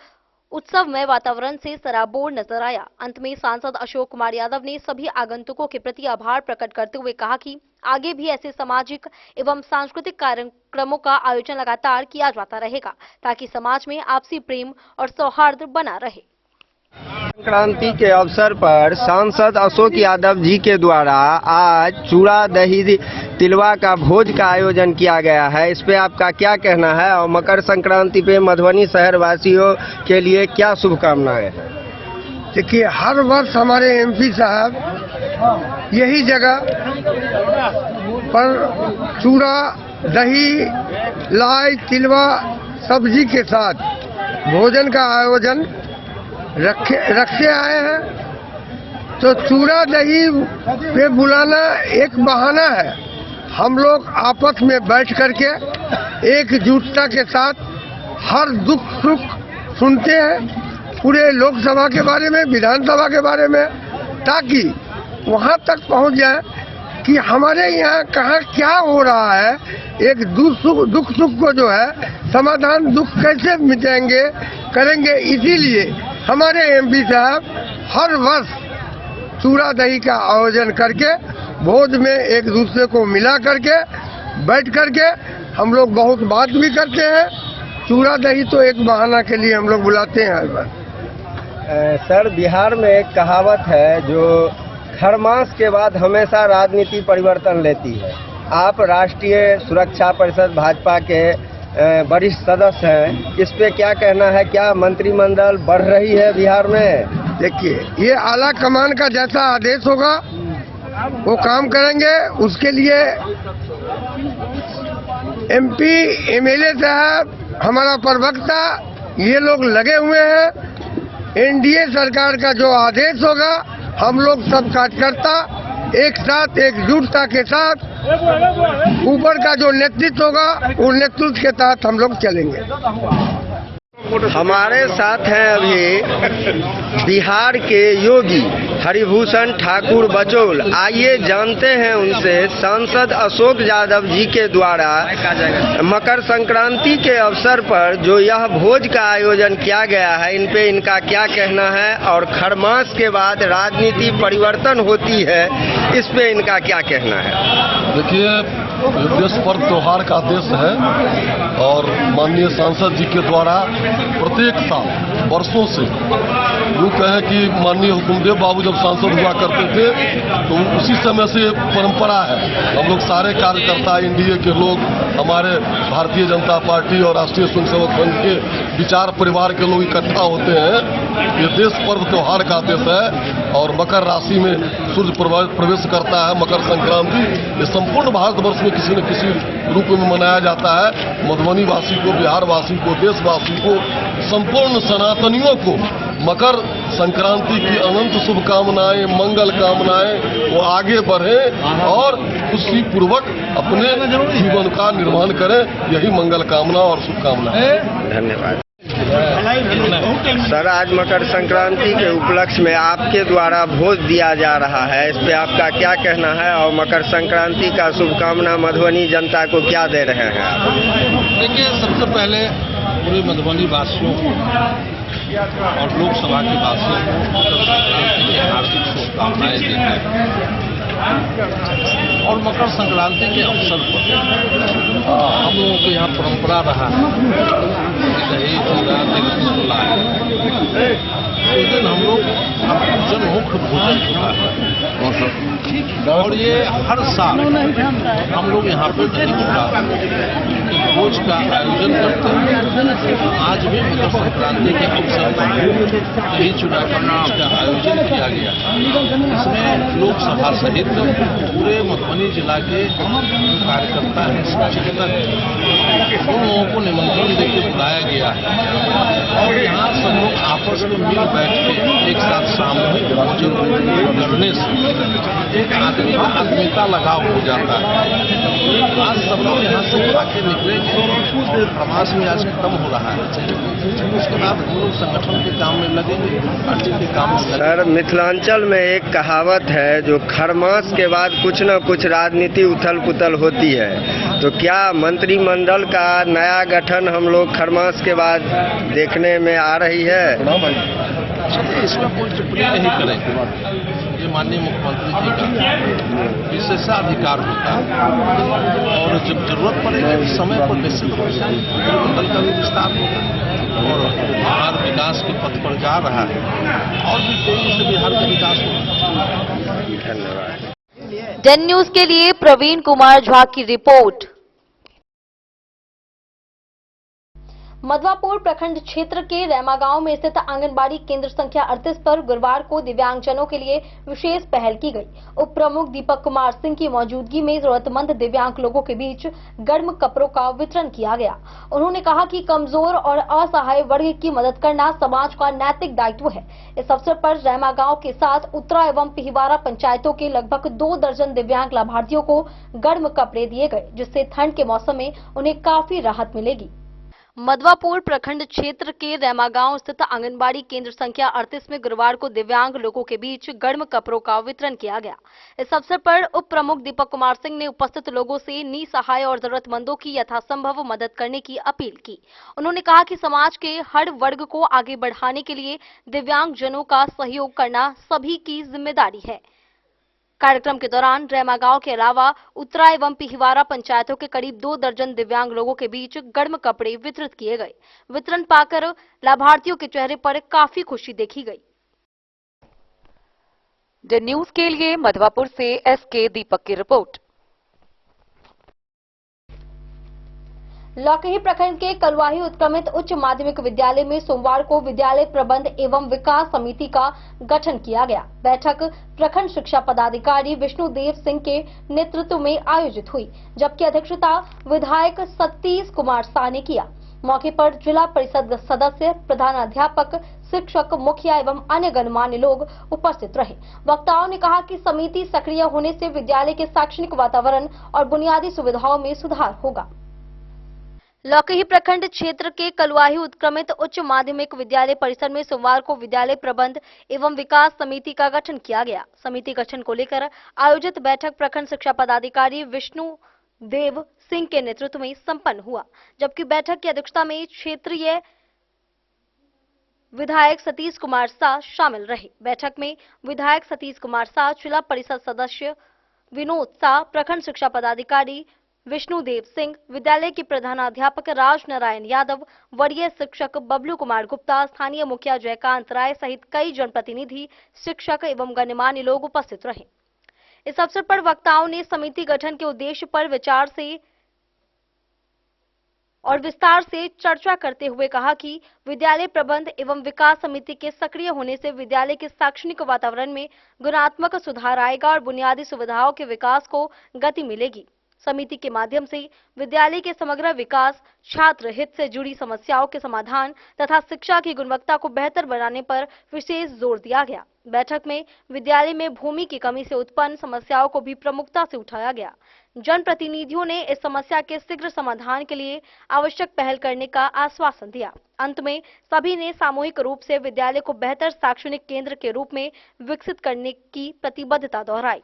उत्सवमय वातावरण से सराबोर नजर आया। अंत में सांसद अशोक कुमार यादव ने सभी आगंतुकों के प्रति आभार प्रकट करते हुए कहा कि आगे भी ऐसे सामाजिक एवं सांस्कृतिक कार्यक्रमों का आयोजन लगातार किया जाता रहेगा ताकि समाज में आपसी प्रेम और सौहार्द बना रहे। संक्रांति के अवसर पर सांसद अशोक यादव जी के द्वारा आज चूड़ा दही तिलवा का भोज का आयोजन किया गया है। इस पे आपका क्या कहना है और मकर संक्रांति पे मधुबनी शहर वासियों के लिए क्या शुभकामनाएं हैं? देखिए, हर वर्ष हमारे एमपी साहब यही जगह पर चूड़ा दही, लाई, तिलवा सब्जी के साथ भोजन का आयोजन रखे आए हैं। तो चूड़ा दही पे बुलाना एक बहाना है। हम लोग आपस में बैठ करके एकजुटता के साथ हर दुख सुख सुनते हैं, पूरे लोकसभा के बारे में, विधानसभा के बारे में, ताकि वहां तक पहुंच जाए कि हमारे यहाँ कहाँ क्या हो रहा है। एक दुख सुख को जो है समाधान, दुख कैसे मिटाएंगे करेंगे। इसीलिए हमारे एमपी साहब हर वर्ष चूड़ा दही का आयोजन करके भोज में एक दूसरे को मिला करके बैठ करके हम लोग बहुत बात भी करते हैं। चूड़ा दही तो एक बहाना के लिए हम लोग बुलाते हैं हर बार। सर, बिहार में एक कहावत है जो खरमास के बाद हमेशा राजनीति परिवर्तन लेती है। आप राष्ट्रीय सुरक्षा परिषद भाजपा के वरिष्ठ सदस्य हैं, इस पे क्या कहना है? क्या मंत्रिमंडल बढ़ रही है बिहार में? देखिए, ये आला कमान का जैसा आदेश होगा वो काम करेंगे। उसके लिए एमपी, एमएलए साहब, हमारा प्रवक्ता, ये लोग लगे हुए हैं। एनडीए सरकार का जो आदेश होगा हम लोग सब कार्यकर्ता एक साथ एकजुटता के साथ ऊपर का जो नेतृत्व होगा वो नेतृत्व के तहत हम लोग चलेंगे। हमारे साथ हैं अभी बिहार के योगी हरिभूषण ठाकुर बचौल। आइए जानते हैं उनसे सांसद अशोक यादव जी के द्वारा मकर संक्रांति के अवसर पर जो यह भोज का आयोजन किया गया है, इन पे इनका क्या कहना है और खरमास के बाद राजनीति परिवर्तन होती है, इस पे इनका क्या कहना है? देखिए, ये देश पर्व त्योहार का देश है और माननीय सांसद जी के द्वारा प्रत्येक साल वर्षों से यूँ कहें कि माननीय हुकुमदेव बाबू जब सांसद हुआ करते थे तो उसी समय से परंपरा है। हम लोग सारे कार्यकर्ता एनडीए के लोग, हमारे भारतीय जनता पार्टी और राष्ट्रीय स्वयंसेवक संघ के विचार परिवार के लोग इकट्ठा होते हैं। ये देश पर्व त्योहार का देश है और मकर राशि में सूर्य प्रवेश करता है। मकर संक्रांति ये संपूर्ण भारतवर्ष में किसी न किसी रूप में मनाया जाता है। मधुबनी वासी को, बिहार वासी को, देशवासी को, संपूर्ण सनातनियों को मकर संक्रांति की अनंत शुभकामनाएं, मंगल कामनाएं, वो आगे बढ़ें और खुशी पूर्वक अपने जीवन का निर्माण करें। यही मंगल कामना और शुभकामनाएं। धन्यवाद सर। आज मकर संक्रांति के उपलक्ष्य में आपके द्वारा भोज दिया जा रहा है, इस पे आपका क्या कहना है और मकर संक्रांति का शुभकामना मधुबनी जनता को क्या दे रहे हैं आप? देखिए, सबसे पहले पूरे मधुबनी वासियों को और लोकसभा के वासियों को मकर संक्रांति की हार्दिक शुभकामनाएं देते हैं। और मकर संक्रांति के अवसर पर हम लोगों के यहाँ परंपरा रहा है दही चूड़ा तिल लाए, उस दिन हम लोग जनमुख भोजन होता है और ये हर साल हम लोग यहाँ पर दही चूड़ा भोज का आयोजन करते हैं। आज भी मकर संक्रांति के अवसर पर दही चूड़ा का आयोजन किया गया। इसमें लोकसभा सहित पूरे मधुबनी जिला के कार्यकर्ता हैं, चिकित्सक हैं, उन लोगों को निमंत्रण देकर बुलाया गया है और यहाँ सब लोग आपस में मिल बैठ के एक साथ सामूहिक भोजन करने से एक आदमी का आत्मीयता लगाव हो जाता है। आज सब लोग यहाँ से खा के निकलेंगे और प्रवास में आज खत्म हो रहा है। उसके बाद हम लोग संगठन के काम में लगेंगे, पार्टी के काम में लगेंगे। सर, मिथिलांचल में एक कहावत है जो खरमास के बाद कुछ न कुछ राजनीति उथल पुथल होती है, तो क्या मंत्रिमंडल का नया गठन हम लोग खरमास के बाद देखने में आ रही है? इसमें कोई टिप्पणी नहीं करेंगे। ये माननीय मुख्यमंत्री जी का विशेषाधिकार होता है और जब जरूरत पड़ेगी समय पर निश्चित रूप से मंत्रिमंडल का भी विस्तार होगा और बिहार विकास के पथ पर जा रहा है और भी तेजी से बिहार का विकास होगा। धन्यवाद। डेन न्यूज के लिए प्रवीण कुमार झा की रिपोर्ट। मधवापुर प्रखंड क्षेत्र के रैमा गांव में स्थित आंगनबाड़ी केंद्र संख्या 38 पर गुरुवार को दिव्यांगजनों के लिए विशेष पहल की गई। उप प्रमुख दीपक कुमार सिंह की मौजूदगी में जरूरतमंद दिव्यांग लोगों के बीच गर्म कपड़ों का वितरण किया गया। उन्होंने कहा कि कमजोर और असहाय वर्ग की मदद करना समाज का नैतिक दायित्व है। इस अवसर पर रैमा गांव के साथ उत्तरा एवं पिहिवारा पंचायतों के लगभग 2 दर्जन दिव्यांग लाभार्थियों को गर्म कपड़े दिए गए, जिससे ठंड के मौसम में उन्हें काफी राहत मिलेगी। मधवापुर प्रखंड क्षेत्र के रैमा गांव स्थित आंगनबाड़ी केंद्र संख्या 38 में गुरुवार को दिव्यांग लोगों के बीच गर्म कपड़ों का वितरण किया गया। इस अवसर पर उप प्रमुख दीपक कुमार सिंह ने उपस्थित लोगों से निसहाय और जरूरतमंदों की यथासंभव मदद करने की अपील की। उन्होंने कहा कि समाज के हर वर्ग को आगे बढ़ाने के लिए दिव्यांगजनों का सहयोग करना सभी की जिम्मेदारी है। कार्यक्रम के दौरान रैमा गांव के अलावा उत्तरा एवं पिहिवारा पंचायतों के करीब 2 दर्जन दिव्यांग लोगों के बीच गर्म कपड़े वितरित किए गए। वितरण पाकर लाभार्थियों के चेहरे पर काफी खुशी देखी गई। डेन न्यूज के लिए मधवापुर से एसके दीपक की रिपोर्ट। लौकही प्रखंड के कलवाही उत्क्रमित उच्च माध्यमिक विद्यालय में सोमवार को विद्यालय प्रबंध एवं विकास समिति का गठन किया गया। बैठक प्रखंड शिक्षा पदाधिकारी विष्णुदेव सिंह के नेतृत्व में आयोजित हुई, जबकि अध्यक्षता विधायक सतीश कुमार शाह ने किया। मौके पर जिला परिषद सदस्य, प्रधानाध्यापक, शिक्षक, मुखिया एवं अन्य गणमान्य लोग उपस्थित रहे। वक्ताओं ने कहा कि समिति सक्रिय होने से विद्यालय के शैक्षणिक वातावरण और बुनियादी सुविधाओं में सुधार होगा। लौकही प्रखंड क्षेत्र के कलवाही उत्क्रमित उच्च माध्यमिक विद्यालय परिसर में सोमवार को विद्यालय प्रबंध एवं विकास समिति का गठन किया गया। समिति गठन को लेकर आयोजित बैठक प्रखंड शिक्षा पदाधिकारी विष्णुदेव सिंह के नेतृत्व में संपन्न हुआ, जबकि बैठक की अध्यक्षता में क्षेत्रीय विधायक सतीश कुमार शाह शामिल रहे। बैठक में विधायक सतीश कुमार शाह, जिला परिषद सदस्य विनोद शाह, प्रखंड शिक्षा पदाधिकारी विष्णुदेव सिंह, विद्यालय के प्रधानाध्यापक राज नारायण यादव, वरीय शिक्षक बबलू कुमार गुप्ता, स्थानीय मुखिया जयकांत राय सहित कई जनप्रतिनिधि, शिक्षक एवं गणमान्य लोग उपस्थित रहे। इस अवसर पर वक्ताओं ने समिति गठन के उद्देश्य पर विस्तार से चर्चा करते हुए कहा कि विद्यालय प्रबंध एवं विकास समिति के सक्रिय होने से विद्यालय के शैक्षणिक वातावरण में गुणात्मक सुधार आएगा और बुनियादी सुविधाओं के विकास को गति मिलेगी। समिति के माध्यम से विद्यालय के समग्र विकास, छात्र हित से जुड़ी समस्याओं के समाधान तथा शिक्षा की गुणवत्ता को बेहतर बनाने पर विशेष जोर दिया गया। बैठक में विद्यालय में भूमि की कमी से उत्पन्न समस्याओं को भी प्रमुखता से उठाया गया। जनप्रतिनिधियों ने इस समस्या के शीघ्र समाधान के लिए आवश्यक पहल करने का आश्वासन दिया। अंत में सभी ने सामूहिक रूप से विद्यालय को बेहतर शैक्षणिक केंद्र के रूप में विकसित करने की प्रतिबद्धता दोहराई।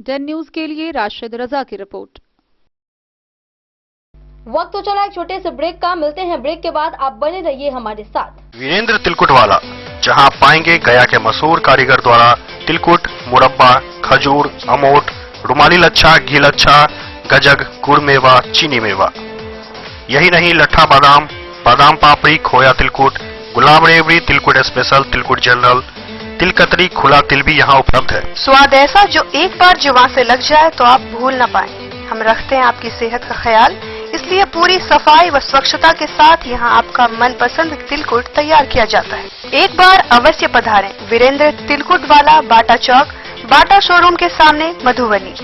डन न्यूज के लिए राशिद रजा की रिपोर्ट। वक्त तो चला एक छोटे से ब्रेक का, मिलते हैं ब्रेक के बाद, आप बने रहिए हमारे साथ। वीरेंद्र तिलकुट वाला, जहां पाएंगे गया के मशहूर कारीगर द्वारा तिलकुट, मुरब्बा, खजूर, अमोट, रुमाली लच्छा, घी लच्छा, गजक, गुड़ मेवा, चीनी मेवा। यही नहीं, लट्ठा बादाम, बादाम पापड़ी, खोया तिलकुट, गुलाब रेवड़ी, तिलकुट स्पेशल, तिलकुट जनरल, तिल कतरी, खुला तिल भी यहाँ उपलब्ध है। स्वाद ऐसा जो एक बार जुबान से लग जाए तो आप भूल न पाए। हम रखते हैं आपकी सेहत का ख्याल, इसलिए पूरी सफाई व स्वच्छता के साथ यहाँ आपका मनपसंद तिलकुट तैयार किया जाता है। एक बार अवश्य पधारें वीरेंद्र तिलकुट वाला, बाटा चौक, बाटा शोरूम के सामने, मधुबनी।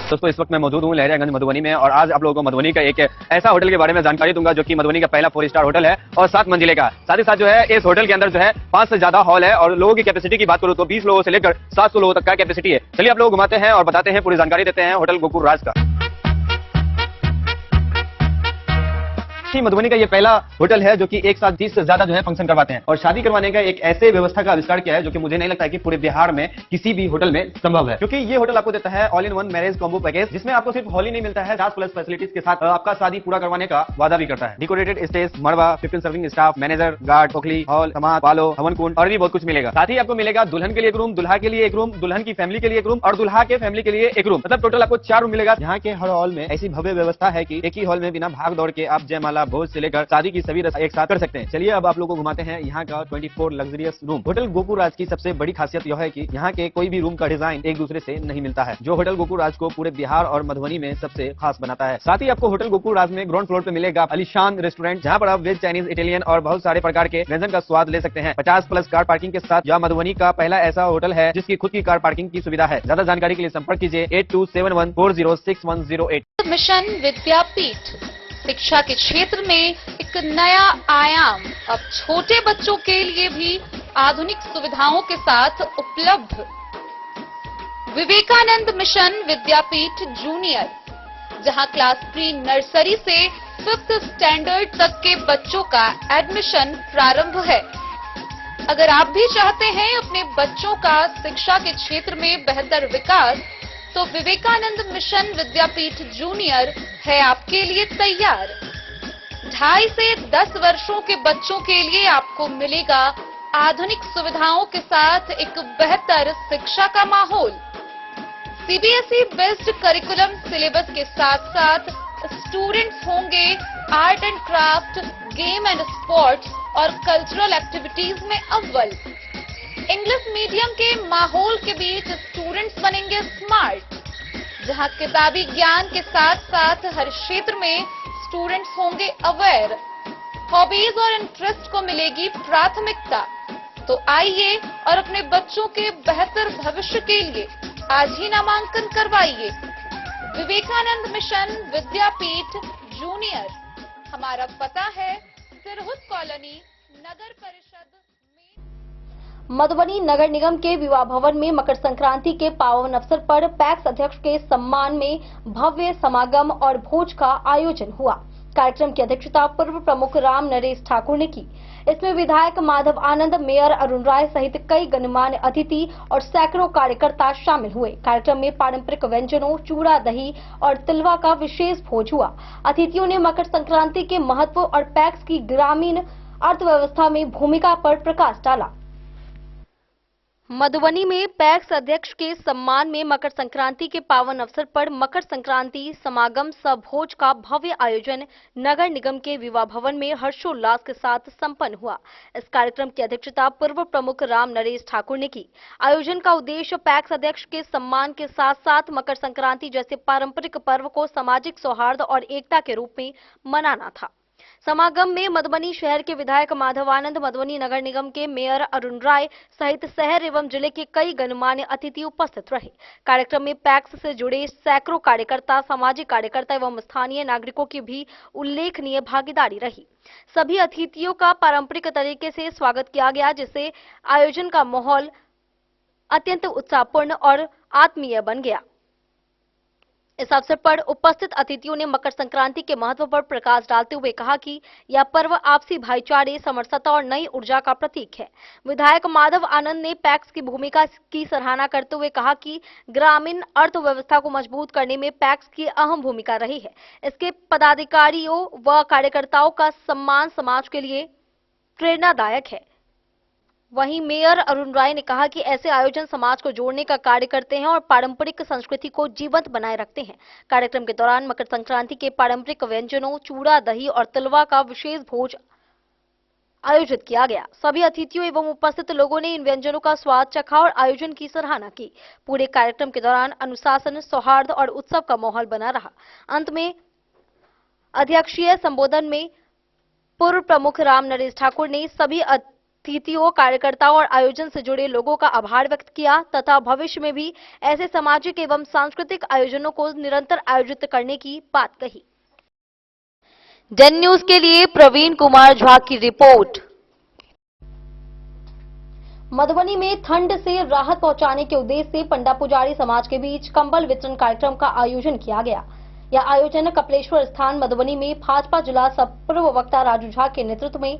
दोस्तों, इस वक्त मैं मौजूद हूँ लहरियागंज मधुबनी में और आज आप लोगों को मधुबनी का एक ऐसा होटल के बारे में जानकारी दूंगा जो कि मधुबनी का पहला 4 स्टार होटल है और 7 मंजिले का। साथ ही साथ जो है इस होटल के अंदर जो है 5 से ज्यादा हॉल है और लोगों की कैपेसिटी की बात करूँ तो 20 लोगों से लेकर 700 लोगों तक का कैपेसिटी है। चलिए आप लोग घुमाते हैं और बताते हैं, पूरी जानकारी देते हैं होटल गोकुल राज का। मधुबनी का ये पहला होटल है जो कि एक साथ 30 से ज्यादा जो है फंक्शन करवाते हैं और शादी करवाने का एक ऐसे व्यवस्था का आविष्कार किया है जो कि मुझे नहीं लगता है कि पूरे बिहार में किसी भी होटल में संभव है, क्योंकि ये होटल आपको देता है all in one marriage combo package, जिसमें आपको सिर्फ हॉल ही नहीं मिलता है, 50+ फैसिलिटीज के साथ आपका शादी पूरा करवाने का वादा भी करता है। डेकोरेटेड स्टेज, मड़वा, 15 सर्विंग स्टाफ, मैनेजर, गार्ड, ओखली, हॉल, समाज, पालो, हवन कुंड और भी बहुत कुछ मिलेगा। साथ ही आपको मिलेगा दुल्हन के लिए एक रूम, दुल्हा के लिए एक रूम, दुल्हन की फैमिली के लिए एक रूम और दुल्हा के फैमिली के लिए एक रूम, मतलब टोटल आपको 4 रूम मिलेगा। यहाँ के हर हॉल में ऐसी भव्य व्यवस्था है कि एक ही हॉल में बिना भाग दौड़ के आप जयमाला, भोज से लेकर शादी की सभी रस्म एक साथ कर सकते हैं। चलिए अब आप लोगों को घुमाते हैं यहाँ का 24 लग्जरियस रूम। होटल गोकुल राज की सबसे बड़ी खासियत यह है कि यहाँ के कोई भी रूम का डिजाइन एक दूसरे से नहीं मिलता है, जो होटल गोकुल राज को पूरे बिहार और मधुबनी में सबसे खास बनाता है। साथ ही आपको होटल गोकुल राज में ग्राउंड फ्लोर पे मिलेगा आलीशान रेस्टोरेंट, जहाँ पर आप वेज, चाइनीज, इटालियन और बहुत सारे प्रकार के व्यंजन का स्वाद ले सकते हैं। 50+ कार पार्किंग के साथ यह मधुबनी का पहला ऐसा होटल है जिसकी खुद की कार पार्किंग की सुविधा है। ज्यादा जानकारी के लिए संपर्क कीजिए 8271406108। मिशन विद्यापीठ शिक्षा के क्षेत्र में एक नया आयाम अब छोटे बच्चों के लिए भी आधुनिक सुविधाओं के साथ उपलब्ध। विवेकानंद मिशन विद्यापीठ जूनियर, जहां क्लास प्री नर्सरी से 5th स्टैंडर्ड तक के बच्चों का एडमिशन प्रारंभ है। अगर आप भी चाहते हैं अपने बच्चों का शिक्षा के क्षेत्र में बेहतर विकास, तो विवेकानंद मिशन विद्यापीठ जूनियर है आपके लिए तैयार। 2.5 से 10 वर्षों के बच्चों के लिए आपको मिलेगा आधुनिक सुविधाओं के साथ एक बेहतर शिक्षा का माहौल। सीबीएसई बेस्ड करिकुलम सिलेबस के साथ साथ स्टूडेंट्स होंगे art and craft, game and sports और कल्चरल एक्टिविटीज में अव्वल। इंग्लिश मीडियम के माहौल के बीच स्टूडेंट्स बनेंगे स्मार्ट, जहां किताबी ज्ञान के साथ साथ हर क्षेत्र में स्टूडेंट्स होंगे अवेयर। हॉबीज और इंटरेस्ट को मिलेगी प्राथमिकता। तो आइए और अपने बच्चों के बेहतर भविष्य के लिए आज ही नामांकन करवाइए। विवेकानंद मिशन विद्यापीठ जूनियर, हमारा पता है सिरहुत कॉलोनी, नगर परिषद। मधुबनी नगर निगम के विवाह भवन में मकर संक्रांति के पावन अवसर पर पैक्स अध्यक्ष के सम्मान में भव्य समागम और भोज का आयोजन हुआ। कार्यक्रम की अध्यक्षता पूर्व प्रमुख राम नरेश ठाकुर ने की। इसमें विधायक माधव आनंद, मेयर अरुण राय सहित कई गणमान्य अतिथि और सैकड़ों कार्यकर्ता शामिल हुए। कार्यक्रम में पारंपरिक व्यंजनों, चूड़ा दही और तिलवा का विशेष भोज हुआ। अतिथियों ने मकर संक्रांति के महत्व और पैक्स की ग्रामीण अर्थव्यवस्था में भूमिका पर प्रकाश डाला। मधुबनी में पैक्स अध्यक्ष के सम्मान में मकर संक्रांति के पावन अवसर पर मकर संक्रांति समागम सह भोज का भव्य आयोजन नगर निगम के विवाह भवन में हर्षोल्लास के साथ संपन्न हुआ। इस कार्यक्रम की अध्यक्षता पूर्व प्रमुख राम नरेश ठाकुर ने की। आयोजन का उद्देश्य पैक्स अध्यक्ष के सम्मान के साथ साथ मकर संक्रांति जैसे पारंपरिक पर्व को सामाजिक सौहार्द और एकता के रूप में मनाना था। समागम में मधुबनी शहर के विधायक माधवानंद, मधुबनी नगर निगम के मेयर अरुण राय सहित शहर एवं जिले के कई गणमान्य अतिथि उपस्थित रहे। कार्यक्रम में पैक्स से जुड़े सैकड़ों कार्यकर्ता, सामाजिक कार्यकर्ता एवं स्थानीय नागरिकों की भी उल्लेखनीय भागीदारी रही। सभी अतिथियों का पारंपरिक तरीके से स्वागत किया गया, जिससे आयोजन का माहौल अत्यंत उत्साहपूर्ण और आत्मीय बन गया। इस अवसर पर उपस्थित अतिथियों ने मकर संक्रांति के महत्व पर प्रकाश डालते हुए कहा कि यह पर्व आपसी भाईचारे, समरसता और नई ऊर्जा का प्रतीक है। विधायक माधव आनंद ने पैक्स की भूमिका की सराहना करते हुए कहा कि ग्रामीण अर्थव्यवस्था को मजबूत करने में पैक्स की अहम भूमिका रही है। इसके पदाधिकारियों व कार्यकर्ताओं का सम्मान समाज के लिए प्रेरणादायक है। वहीं मेयर अरुण राय ने कहा कि ऐसे आयोजन समाज को जोड़ने का कार्य करते हैं और पारंपरिक संस्कृति को जीवंत बनाए रखते हैं। कार्यक्रम के दौरान मकर संक्रांति के पारंपरिक व्यंजनों, चूड़ा, दही और तिलवा का विशेष भोज आयोजित किया गया। सभी अतिथियों एवं उपस्थित लोगों ने इन व्यंजनों का स्वाद चखा और आयोजन की सराहना की। पूरे कार्यक्रम के दौरान अनुशासन, सौहार्द और उत्सव का माहौल बना रहा। अंत में अध्यक्षीय संबोधन में पूर्व प्रमुख राम नरेश ठाकुर ने सभी अतिथियों, कार्यकर्ताओं और आयोजन से जुड़े लोगों का आभार व्यक्त किया तथा भविष्य में भी ऐसे सामाजिक एवं सांस्कृतिक आयोजनों को निरंतर आयोजित करने की बात कही। डेन न्यूज के लिए प्रवीण कुमार झा की रिपोर्ट। मधुबनी में ठंड से राहत पहुंचाने के उद्देश्य से पंडा पुजारी समाज के बीच कंबल वितरण कार्यक्रम का आयोजन किया गया। यह आयोजन कपिलेश्वर स्थान मधुबनी में भाजपा जिला पूर्व वक्ता राजू झा के नेतृत्व में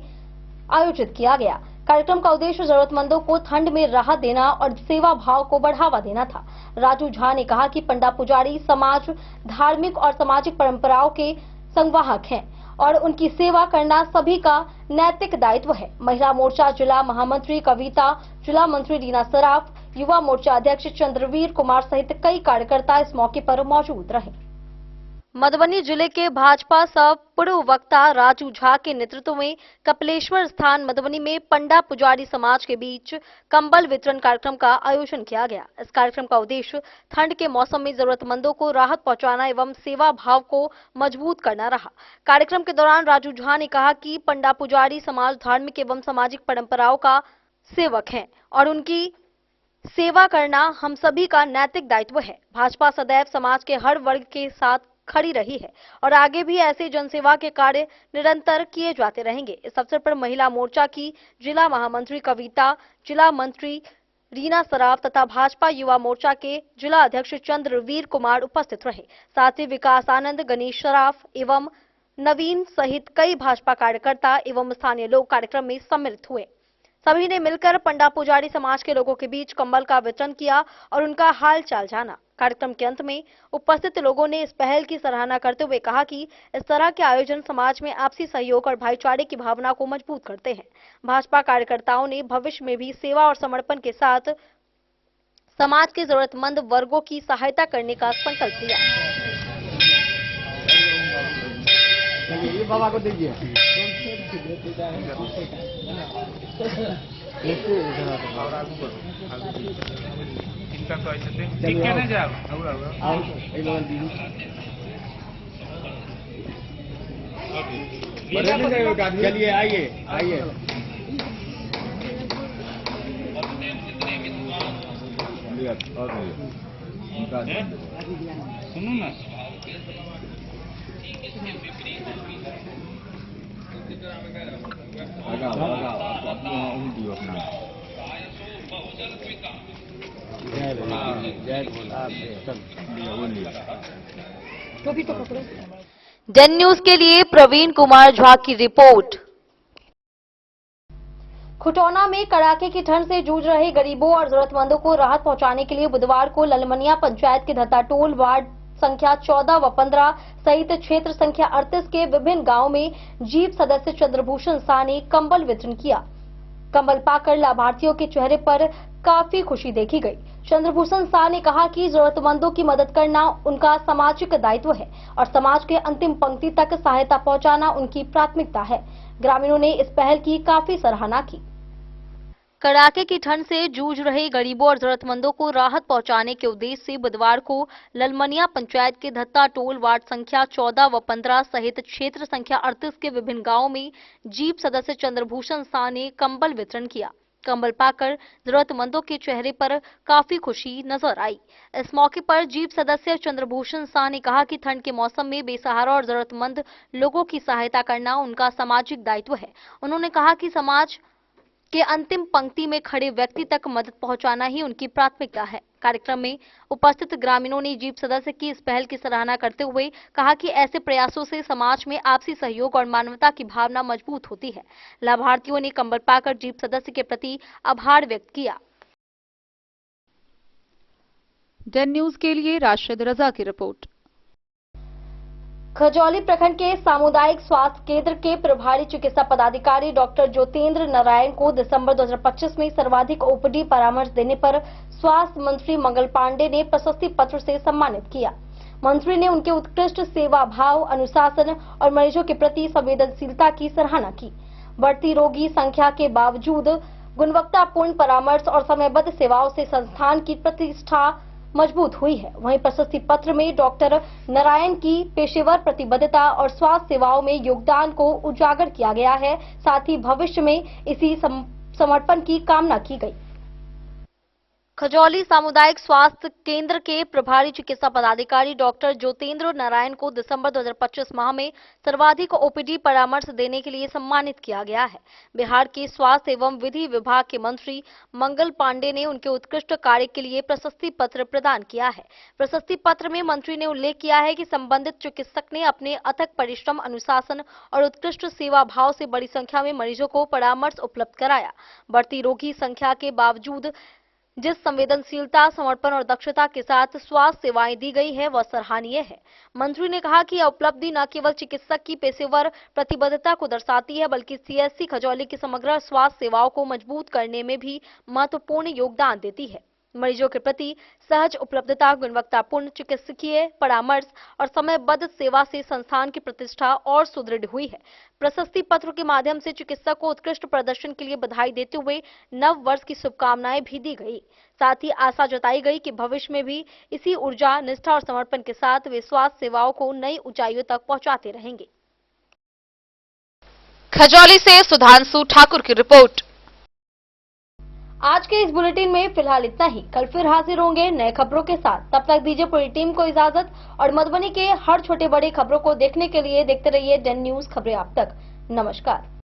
आयोजित किया गया। कार्यक्रम का उद्देश्य जरूरतमंदों को ठंड में राहत देना और सेवा भाव को बढ़ावा देना था। राजू झा ने कहा कि पंडा पुजारी समाज धार्मिक और सामाजिक परंपराओं के संवाहक हैं और उनकी सेवा करना सभी का नैतिक दायित्व है। महिला मोर्चा जिला महामंत्री कविता, जिला मंत्री रीना सराफ, युवा मोर्चा अध्यक्ष चंद्रवीर कुमार सहित कई कार्यकर्ता इस मौके पर मौजूद रहे। मधुबनी जिले के भाजपा पूर्व वक्ता राजू झा के नेतृत्व में कपिलेश्वर स्थान मधुबनी में पंडा पुजारी समाज के बीच कंबल वितरण कार्यक्रम का आयोजन किया गया। इस कार्यक्रम का उद्देश्य ठंड के मौसम में जरूरतमंदों को राहत पहुंचाना एवं सेवा भाव को मजबूत करना रहा। कार्यक्रम के दौरान राजू झा ने कहा कि पंडा पुजारी समाज धार्मिक एवं सामाजिक परंपराओं का सेवक है और उनकी सेवा करना हम सभी का नैतिक दायित्व है। भाजपा सदैव समाज के हर वर्ग के साथ खड़ी रही है और आगे भी ऐसे जनसेवा के कार्य निरंतर किए जाते रहेंगे। इस अवसर पर महिला मोर्चा की जिला महामंत्री कविता, जिला मंत्री रीना सराफ तथा भाजपा युवा मोर्चा के जिला अध्यक्ष चंद्रवीर कुमार उपस्थित रहे। साथ ही विकास आनंद, गणेश सराफ एवं नवीन सहित कई भाजपा कार्यकर्ता एवं स्थानीय लोग कार्यक्रम में सम्मिलित हुए। सभी ने मिलकर पंडा पुजारी समाज के लोगों के बीच कंबल का वितरण किया और उनका हाल चाल जाना। कार्यक्रम के अंत में उपस्थित लोगों ने इस पहल की सराहना करते हुए कहा कि इस तरह के आयोजन समाज में आपसी सहयोग और भाईचारे की भावना को मजबूत करते हैं। भाजपा कार्यकर्ताओं ने भविष्य में भी सेवा और समर्पण के साथ समाज के जरूरतमंद वर्गों की सहायता करने का संकल्प लिया। बाबा को दीजिए। चलिए आइए आइए। सुनो ना, डेन न्यूज के लिए प्रवीण कुमार झा की रिपोर्ट। खुटौना में कड़ाके की ठंड से जूझ रहे गरीबों और जरूरतमंदों को राहत पहुंचाने के लिए बुधवार को ललमनिया पंचायत के धत्ताटोल वार्ड संख्या 14 व 15 सहित क्षेत्र संख्या 38 के विभिन्न गांवों में जीप सदस्य चंद्रभूषण शाह ने कंबल वितरण किया। कंबल पाकर लाभार्थियों के चेहरे पर काफी खुशी देखी गई। चंद्रभूषण शाह ने कहा कि जरूरतमंदों की मदद करना उनका सामाजिक दायित्व है और समाज के अंतिम पंक्ति तक सहायता पहुंचाना उनकी प्राथमिकता है। ग्रामीणों ने इस पहल की काफी सराहना की। कड़ाके की ठंड से जूझ रहे गरीबों और जरूरतमंदों को राहत पहुंचाने के उद्देश्य से बुधवार को ललमनिया पंचायत के धत्ता टोल वार्ड संख्या 14 व 15 सहित क्षेत्र संख्या 38 के विभिन्न गांवों में जीप सदस्य चंद्रभूषण शाह ने कंबल वितरण किया। कंबल पाकर जरूरतमंदों के चेहरे पर काफी खुशी नजर आई। इस मौके पर जीप सदस्य चंद्रभूषण शाह ने कहा कि ठंड के मौसम में बेसहारा और जरूरतमंद लोगों की सहायता करना उनका सामाजिक दायित्व है। उन्होंने कहा कि समाज के अंतिम पंक्ति में खड़े व्यक्ति तक मदद पहुंचाना ही उनकी प्राथमिकता है। कार्यक्रम में उपस्थित ग्रामीणों ने जीप सदस्य की इस पहल की सराहना करते हुए कहा कि ऐसे प्रयासों से समाज में आपसी सहयोग और मानवता की भावना मजबूत होती है। लाभार्थियों ने कंबल पाकर जीप सदस्य के प्रति आभार व्यक्त किया। डेन न्यूज के लिए राशिद रजा की रिपोर्ट। खजौली प्रखंड के सामुदायिक स्वास्थ्य केंद्र के प्रभारी चिकित्सा पदाधिकारी डॉक्टर ज्योतेंद्र नारायण को दिसंबर 2025 में सर्वाधिक ओपीडी परामर्श देने पर स्वास्थ्य मंत्री मंगल पांडे ने प्रशस्ति पत्र से सम्मानित किया। मंत्री ने उनके उत्कृष्ट सेवा भाव, अनुशासन और मरीजों के प्रति संवेदनशीलता की सराहना की। बढ़ती रोगी संख्या के बावजूद गुणवत्तापूर्ण परामर्श और समयबद्ध सेवाओं से संस्थान की प्रतिष्ठा मजबूत हुई है। वहीं प्रशस्ति पत्र में डॉक्टर नारायण की पेशेवर प्रतिबद्धता और स्वास्थ्य सेवाओं में योगदान को उजागर किया गया है। साथ ही भविष्य में इसी समर्पण की कामना की गई। खजौली सामुदायिक स्वास्थ्य केंद्र के प्रभारी चिकित्सा पदाधिकारी डॉक्टर ज्योतेंद्र नारायण को दिसंबर 2025 माह में सर्वाधिक ओपीडी परामर्श देने के लिए सम्मानित किया गया है। बिहार के स्वास्थ्य एवं विधि विभाग के मंत्री मंगल पांडे ने उनके उत्कृष्ट कार्य के लिए प्रशस्ति पत्र प्रदान किया है। प्रशस्ति पत्र में मंत्री ने उल्लेख किया है कि संबंधित चिकित्सक ने अपने अथक परिश्रम, अनुशासन और उत्कृष्ट सेवा भाव से बड़ी संख्या में मरीजों को परामर्श उपलब्ध कराया। बढ़ती रोगी संख्या के बावजूद जिस संवेदनशीलता, समर्पण और दक्षता के साथ स्वास्थ्य सेवाएं दी गई है वह सराहनीय है। मंत्री ने कहा कि यह उपलब्धि न केवल चिकित्सक की पेशेवर प्रतिबद्धता को दर्शाती है बल्कि सीएससी खजौली की समग्र स्वास्थ्य सेवाओं को मजबूत करने में भी महत्वपूर्ण योगदान देती है। मरीजों के प्रति सहज उपलब्धता, गुणवत्तापूर्ण चिकित्सकीय परामर्श और समयबद्ध सेवा से संस्थान की प्रतिष्ठा और सुदृढ़ हुई है। प्रशस्ति पत्र के माध्यम से चिकित्सक को उत्कृष्ट प्रदर्शन के लिए बधाई देते हुए नव वर्ष की शुभकामनाएं भी दी गई। साथ ही आशा जताई गई कि भविष्य में भी इसी ऊर्जा, निष्ठा और समर्पण के साथ वे स्वास्थ्य सेवाओं को नई ऊंचाइयों तक पहुंचाते रहेंगे। खजौली से सुधांशु ठाकुर की रिपोर्ट। आज के इस बुलेटिन में फिलहाल इतना ही। कल फिर हाजिर होंगे नए खबरों के साथ। तब तक दीजिए पूरी टीम को इजाजत और मधुबनी के हर छोटे बड़े खबरों को देखने के लिए देखते रहिए डेन न्यूज खबरें आप तक। नमस्कार।